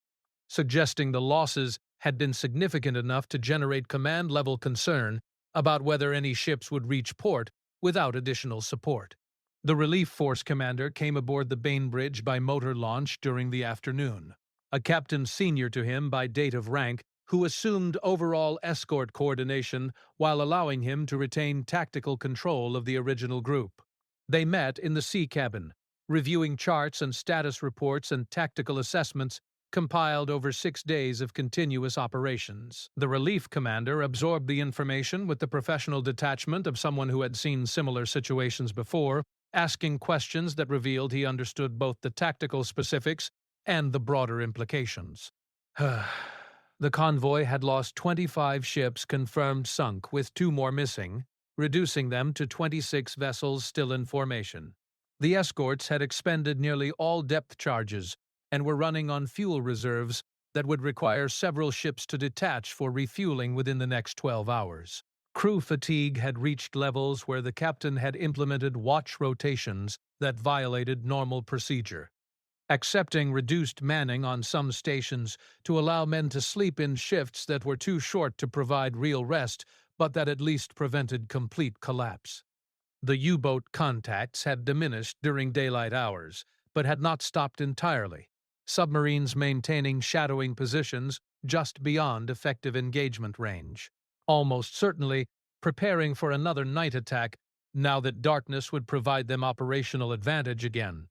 suggesting the losses had been significant enough to generate command-level concern about whether any ships would reach port without additional support. The relief force commander came aboard the Bainbridge by motor launch during the afternoon. A captain senior to him by date of rank, who assumed overall escort coordination while allowing him to retain tactical control of the original group. They met in the sea cabin, reviewing charts and status reports and tactical assessments compiled over 6 days of continuous operations. The relief commander absorbed the information with the professional detachment of someone who had seen similar situations before, asking questions that revealed he understood both the tactical specifics and the broader implications. The convoy had lost 25 ships confirmed sunk, with 2 more missing, reducing them to 26 vessels still in formation. The escorts had expended nearly all depth charges and were running on fuel reserves that would require several ships to detach for refueling within the next 12 hours. Crew fatigue had reached levels where the captain had implemented watch rotations that violated normal procedure, accepting reduced manning on some stations to allow men to sleep in shifts that were too short to provide real rest, but that at least prevented complete collapse. The U-boat contacts had diminished during daylight hours, but had not stopped entirely, submarines maintaining shadowing positions just beyond effective engagement range, almost certainly preparing for another night attack now that darkness would provide them operational advantage again.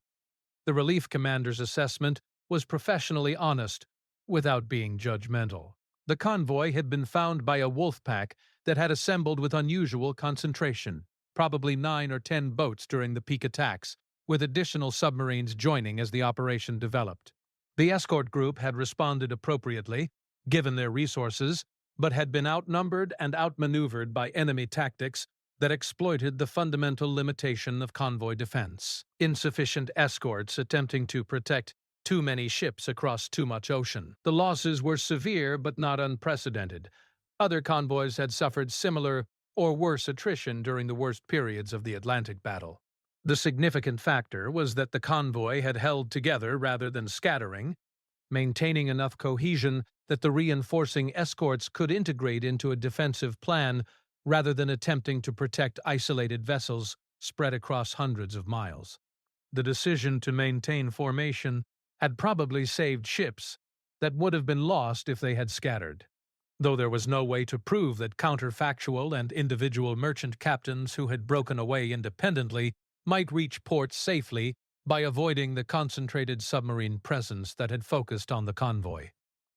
The relief commander's assessment was professionally honest, without being judgmental. The convoy had been found by a Wolfpack that had assembled with unusual concentration, probably 9 or 10 boats during the peak attacks, with additional submarines joining as the operation developed. The escort group had responded appropriately, given their resources, but had been outnumbered and outmaneuvered by enemy tactics that exploited the fundamental limitation of convoy defense. Insufficient escorts attempting to protect too many ships across too much ocean. The losses were severe but not unprecedented. Other convoys had suffered similar or worse attrition during the worst periods of the Atlantic battle. The significant factor was that the convoy had held together rather than scattering, maintaining enough cohesion that the reinforcing escorts could integrate into a defensive plan rather than attempting to protect isolated vessels spread across hundreds of miles. The decision to maintain formation had probably saved ships that would have been lost if they had scattered, though there was no way to prove that counterfactual and individual merchant captains who had broken away independently might reach port safely by avoiding the concentrated submarine presence that had focused on the convoy.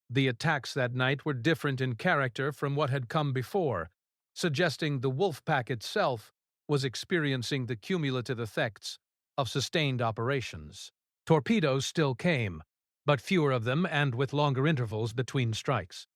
The attacks that night were different in character from what had come before, suggesting the Wolfpack itself was experiencing the cumulative effects of sustained operations. Torpedoes still came, but fewer of them and with longer intervals between strikes.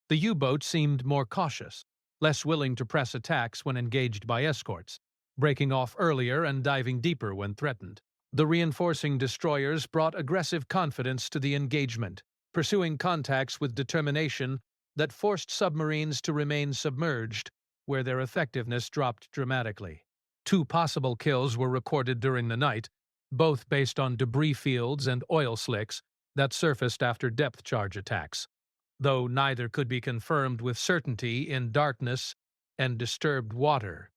The U-boat seemed more cautious, less willing to press attacks when engaged by escorts, breaking off earlier and diving deeper when threatened. The reinforcing destroyers brought aggressive confidence to the engagement, pursuing contacts with determination that forced submarines to remain submerged, where their effectiveness dropped dramatically. 2 possible kills were recorded during the night, both based on debris fields and oil slicks that surfaced after depth charge attacks, though neither could be confirmed with certainty in darkness and disturbed water.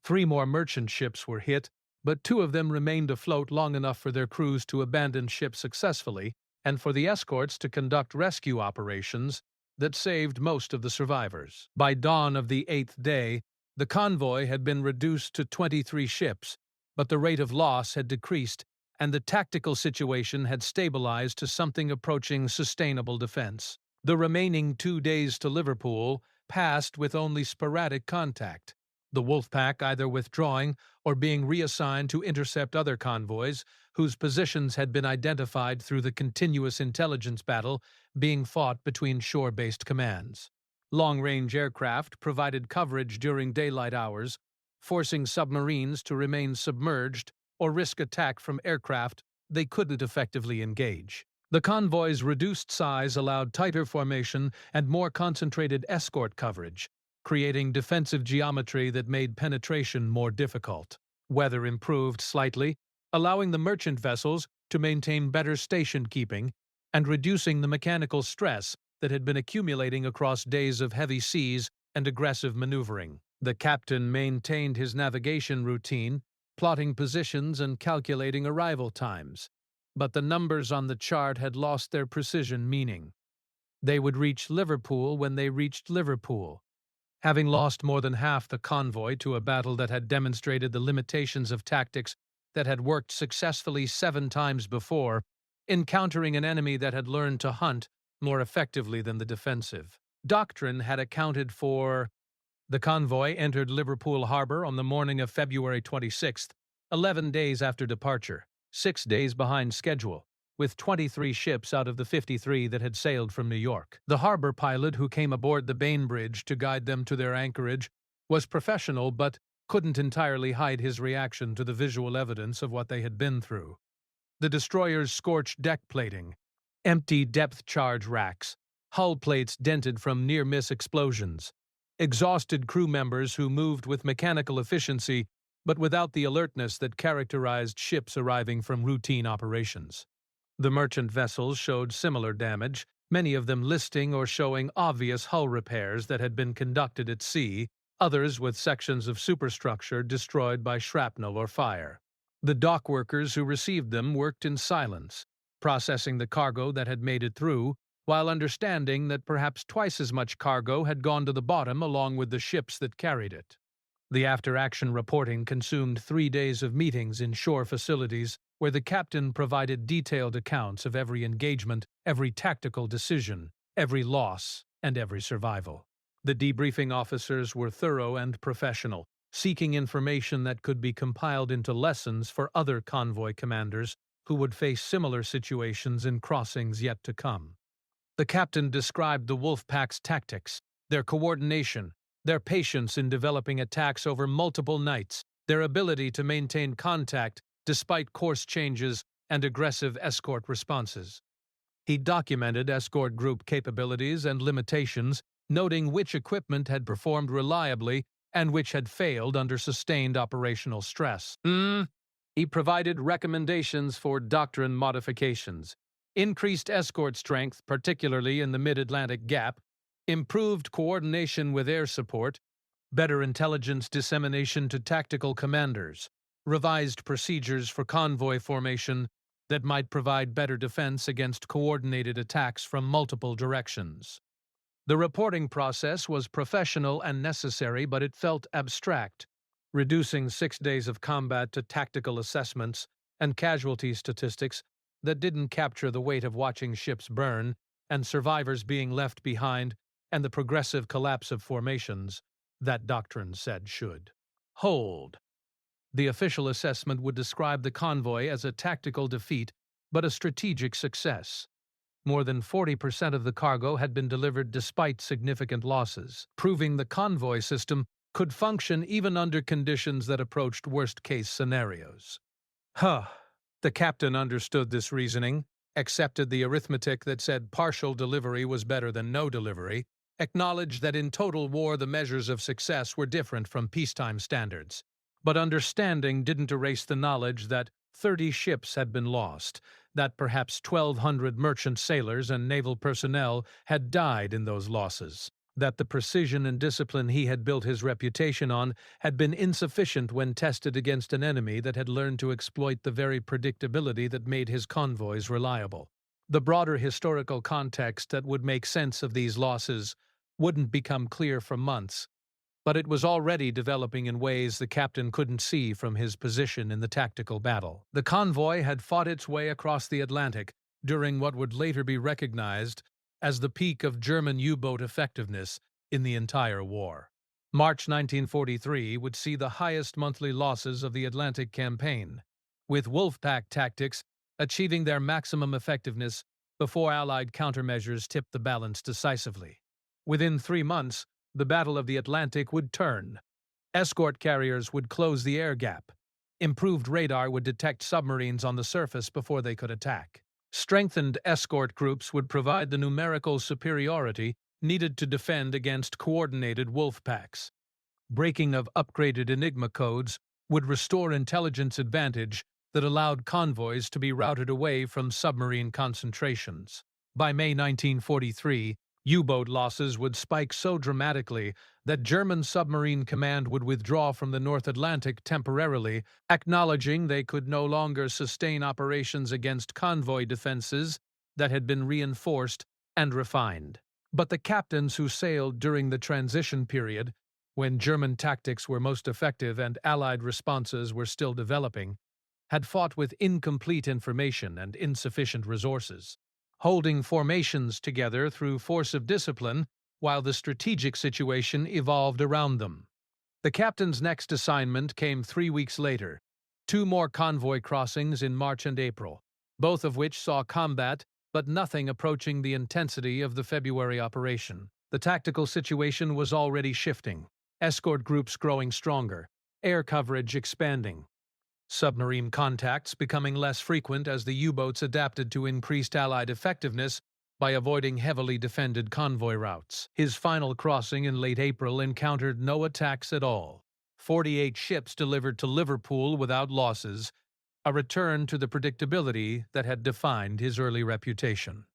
3 more merchant ships were hit, but 2 of them remained afloat long enough for their crews to abandon ship successfully and for the escorts to conduct rescue operations that saved most of the survivors. By dawn of the 8th day, The convoy had been reduced to 23 ships, but the rate of loss had decreased, and the tactical situation had stabilized to something approaching sustainable defense. The remaining 2 days to Liverpool passed with only sporadic contact, the Wolfpack either withdrawing or being reassigned to intercept other convoys whose positions had been identified through the continuous intelligence battle being fought between shore-based commands. Long-range aircraft provided coverage during daylight hours, forcing submarines to remain submerged or risk attack from aircraft they couldn't effectively engage. The convoy's reduced size allowed tighter formation and more concentrated escort coverage, creating defensive geometry that made penetration more difficult. Weather improved slightly, allowing the merchant vessels to maintain better station keeping and reducing the mechanical stress that had been accumulating across days of heavy seas and aggressive maneuvering. The captain maintained his navigation routine, plotting positions and calculating arrival times, but the numbers on the chart had lost their precision meaning. They would reach Liverpool when they reached Liverpool. Having lost more than half the convoy to a battle that had demonstrated the limitations of tactics that had worked successfully 7 times before, encountering an enemy that had learned to hunt more effectively than the defensive. Doctrine had accounted for. The convoy entered Liverpool Harbor on the morning of February 26th, 11 days after departure, 6 days behind schedule, with 23 ships out of the 53 that had sailed from New York. The harbor pilot who came aboard the Bainbridge to guide them to their anchorage was professional but couldn't entirely hide his reaction to the visual evidence of what they had been through. The destroyer's scorched deck plating, empty depth charge racks, hull plates dented from near-miss explosions, exhausted crew members who moved with mechanical efficiency but without the alertness that characterized ships arriving from routine operations. The merchant vessels showed similar damage, many of them listing or showing obvious hull repairs that had been conducted at sea, others with sections of superstructure destroyed by shrapnel or fire. The dock workers who received them worked in silence, processing the cargo that had made it through, while understanding that perhaps twice as much cargo had gone to the bottom along with the ships that carried it. The after-action reporting consumed 3 days of meetings in shore facilities where the captain provided detailed accounts of every engagement, every tactical decision, every loss, and every survival. The debriefing officers were thorough and professional, seeking information that could be compiled into lessons for other convoy commanders who would face similar situations in crossings yet to come. The captain described the Wolfpack's tactics, their coordination, their patience in developing attacks over multiple nights, their ability to maintain contact despite course changes and aggressive escort responses. He documented escort group capabilities and limitations, noting which equipment had performed reliably and which had failed under sustained operational stress. He provided recommendations for doctrine modifications, increased escort strength, particularly in the mid-Atlantic Gap, improved coordination with air support, better intelligence dissemination to tactical commanders, revised procedures for convoy formation that might provide better defense against coordinated attacks from multiple directions. The reporting process was professional and necessary, but it felt abstract, reducing 6 days of combat to tactical assessments and casualty statistics that didn't capture the weight of watching ships burn and survivors being left behind and the progressive collapse of formations that doctrine said should. Hold. The official assessment would describe the convoy as a tactical defeat but a strategic success. More than 40% of the cargo had been delivered despite significant losses, proving the convoy system could function even under conditions that approached worst-case scenarios. The captain understood this reasoning, accepted the arithmetic that said partial delivery was better than no delivery, acknowledged that in total war the measures of success were different from peacetime standards. But understanding didn't erase the knowledge that 30 ships had been lost, that perhaps 1,200 merchant sailors and naval personnel had died in those losses, that the precision and discipline he had built his reputation on had been insufficient when tested against an enemy that had learned to exploit the very predictability that made his convoys reliable. The broader historical context that would make sense of these losses wouldn't become clear for months, but it was already developing in ways the captain couldn't see from his position in the tactical battle. The convoy had fought its way across the Atlantic during what would later be recognized as the peak of German U-boat effectiveness in the entire war. March 1943 would see the highest monthly losses of the Atlantic campaign, with Wolfpack tactics achieving their maximum effectiveness before Allied countermeasures tipped the balance decisively. Within 3 months, the Battle of the Atlantic would turn. Escort carriers would close the air gap. Improved radar would detect submarines on the surface before they could attack. Strengthened escort groups would provide the numerical superiority needed to defend against coordinated wolf packs. Breaking of upgraded Enigma codes would restore intelligence advantage that allowed convoys to be routed away from submarine concentrations. By May 1943, U-boat losses would spike so dramatically that German submarine command would withdraw from the North Atlantic temporarily, acknowledging they could no longer sustain operations against convoy defenses that had been reinforced and refined. But the captains who sailed during the transition period, when German tactics were most effective and Allied responses were still developing, had fought with incomplete information and insufficient resources, holding formations together through force of discipline while the strategic situation evolved around them. The captain's next assignment came 3 weeks later, 2 more convoy crossings in March and April, both of which saw combat but nothing approaching the intensity of the February operation. The tactical situation was already shifting, escort groups growing stronger, air coverage expanding, submarine contacts becoming less frequent as the U-boats adapted to increased Allied effectiveness by avoiding heavily defended convoy routes. His final crossing in late April encountered no attacks at all. 48 ships delivered to Liverpool without losses, a return to the predictability that had defined his early reputation.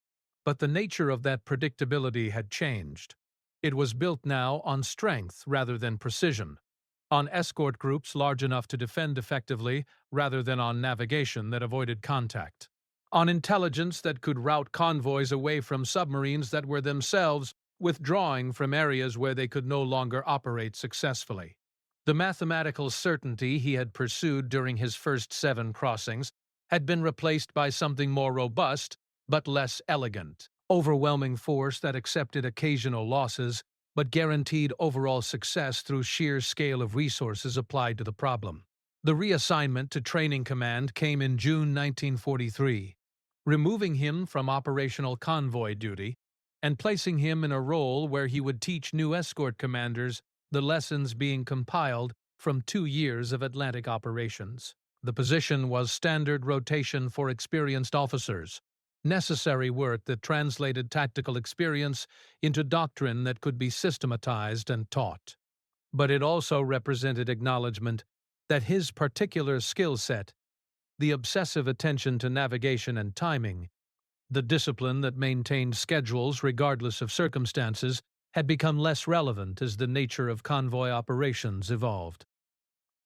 But the nature of that predictability had changed. It was built now on strength rather than precision, on escort groups large enough to defend effectively rather than on navigation that avoided contact, on intelligence that could route convoys away from submarines that were themselves withdrawing from areas where they could no longer operate successfully. The mathematical certainty he had pursued during his first 7 crossings had been replaced by something more robust but less elegant. Overwhelming force that accepted occasional losses but guaranteed overall success through sheer scale of resources applied to the problem. The reassignment to Training Command came in June 1943, removing him from operational convoy duty and placing him in a role where he would teach new escort commanders the lessons being compiled from 2 years of Atlantic operations. The position was standard rotation for experienced officers, necessary work that translated tactical experience into doctrine that could be systematized and taught. But it also represented acknowledgement that his particular skill set, the obsessive attention to navigation and timing, the discipline that maintained schedules regardless of circumstances, had become less relevant as the nature of convoy operations evolved.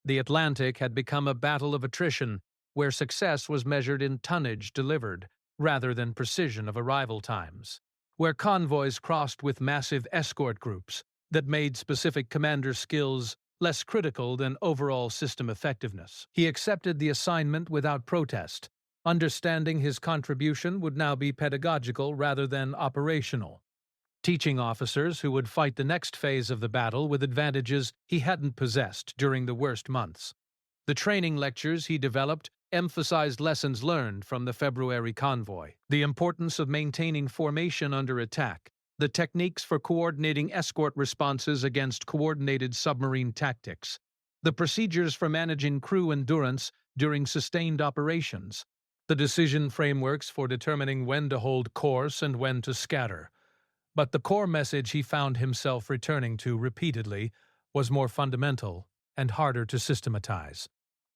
The Atlantic had become a battle of attrition, where success was measured in tonnage delivered rather than precision of arrival times, where convoys crossed with massive escort groups that made specific commander skills less critical than overall system effectiveness. He accepted the assignment without protest, understanding his contribution would now be pedagogical rather than operational, teaching officers who would fight the next phase of the battle with advantages he hadn't possessed during the worst months. The training lectures he developed emphasized lessons learned from the February convoy, the importance of maintaining formation under attack, the techniques for coordinating escort responses against coordinated submarine tactics, the procedures for managing crew endurance during sustained operations, the decision frameworks for determining when to hold course and when to scatter. But the core message he found himself returning to repeatedly was more fundamental and harder to systematize.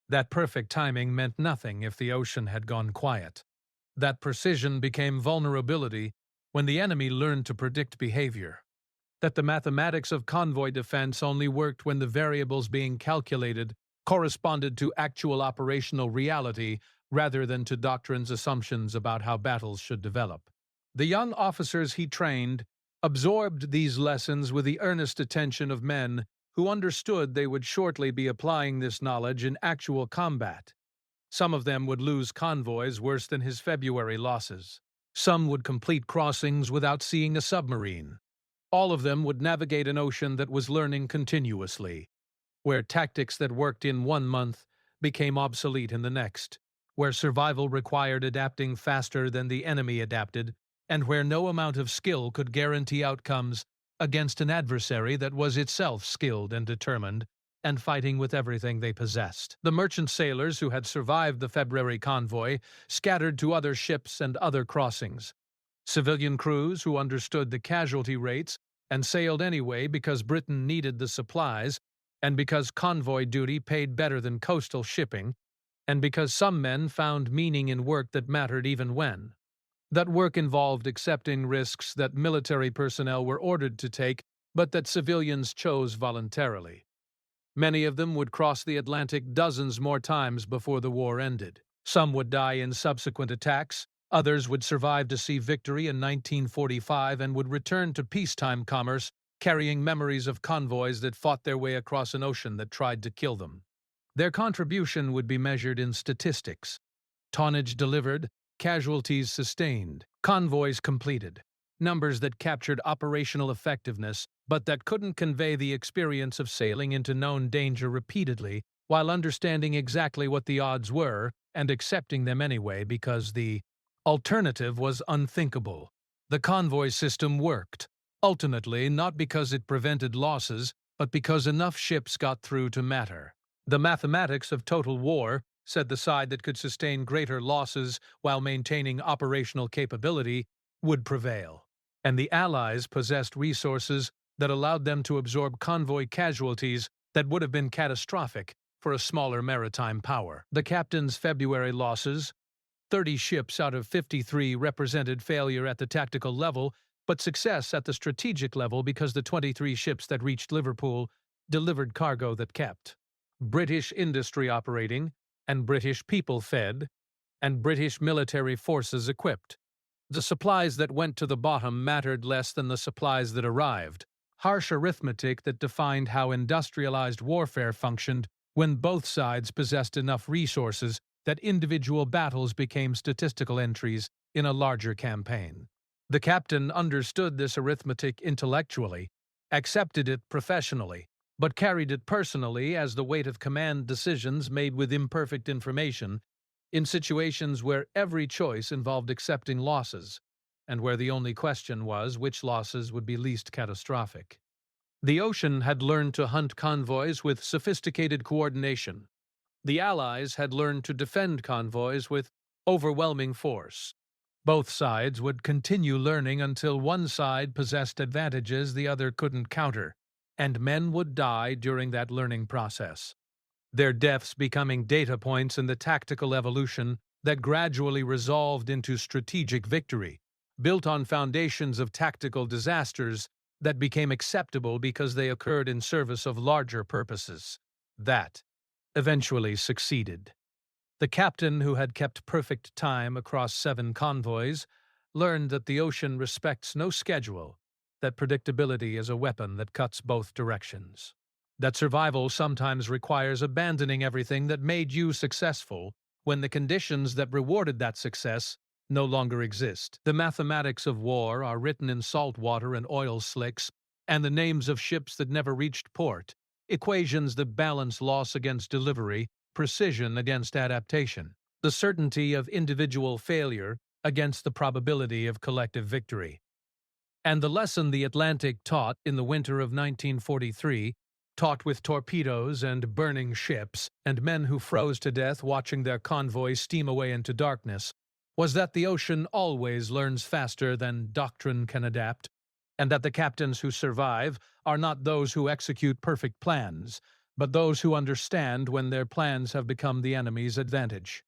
That perfect timing meant nothing if the ocean had gone quiet. That precision became vulnerability when the enemy learned to predict behavior. That the mathematics of convoy defense only worked when the variables being calculated corresponded to actual operational reality rather than to doctrine's assumptions about how battles should develop. The young officers he trained absorbed these lessons with the earnest attention of men who understood they would shortly be applying this knowledge in actual combat. Some of them would lose convoys worse than his February losses. Some would complete crossings without seeing a submarine. All of them would navigate an ocean that was learning continuously, where tactics that worked in 1 month became obsolete in the next, where survival required adapting faster than the enemy adapted, and where no amount of skill could guarantee outcomes against an adversary that was itself skilled and determined, and fighting with everything they possessed. The merchant sailors who had survived the February convoy scattered to other ships and other crossings. Civilian crews who understood the casualty rates and sailed anyway because Britain needed the supplies, and because convoy duty paid better than coastal shipping, and because some men found meaning in work that mattered even when. That work involved accepting risks that military personnel were ordered to take, but that civilians chose voluntarily. Many of them would cross the Atlantic dozens more times before the war ended. Some would die in subsequent attacks, others would survive to see victory in 1945 and would return to peacetime commerce, carrying memories of convoys that fought their way across an ocean that tried to kill them. Their contribution would be measured in statistics: tonnage delivered, casualties sustained, convoys completed, numbers that captured operational effectiveness but that couldn't convey the experience of sailing into known danger repeatedly while understanding exactly what the odds were and accepting them anyway because the alternative was unthinkable. The convoy system worked, ultimately not because it prevented losses, but because enough ships got through to matter. The mathematics of total war said the side that could sustain greater losses while maintaining operational capability would prevail, and the Allies possessed resources that allowed them to absorb convoy casualties that would have been catastrophic for a smaller maritime power. The captain's February losses, 30 ships out of 53, represented failure at the tactical level, but success at the strategic level because the 23 ships that reached Liverpool delivered cargo that kept British industry operating, and British people fed, and British military forces equipped. The supplies that went to the bottom mattered less than the supplies that arrived. Harsh arithmetic that defined how industrialized warfare functioned when both sides possessed enough resources that individual battles became statistical entries in a larger campaign. The captain understood this arithmetic intellectually, accepted it professionally, but carried it personally as the weight of command decisions made with imperfect information in situations where every choice involved accepting losses, and where the only question was which losses would be least catastrophic. The ocean had learned to hunt convoys with sophisticated coordination. The Allies had learned to defend convoys with overwhelming force. Both sides would continue learning until one side possessed advantages the other couldn't counter, and men would die during that learning process, their deaths becoming data points in the tactical evolution that gradually resolved into strategic victory, built on foundations of tactical disasters that became acceptable because they occurred in service of larger purposes. That eventually succeeded. The captain, who had kept perfect time across 7 convoys, learned that the ocean respects no schedule, that predictability is a weapon that cuts both directions, that survival sometimes requires abandoning everything that made you successful when the conditions that rewarded that success no longer exist. The mathematics of war are written in salt water and oil slicks, and the names of ships that never reached port, equations that balance loss against delivery, precision against adaptation, the certainty of individual failure against the probability of collective victory. And the lesson the Atlantic taught in the winter of 1943, taught with torpedoes and burning ships and men who froze to death watching their convoy steam away into darkness, was that the ocean always learns faster than doctrine can adapt, and that the captains who survive are not those who execute perfect plans, but those who understand when their plans have become the enemy's advantage.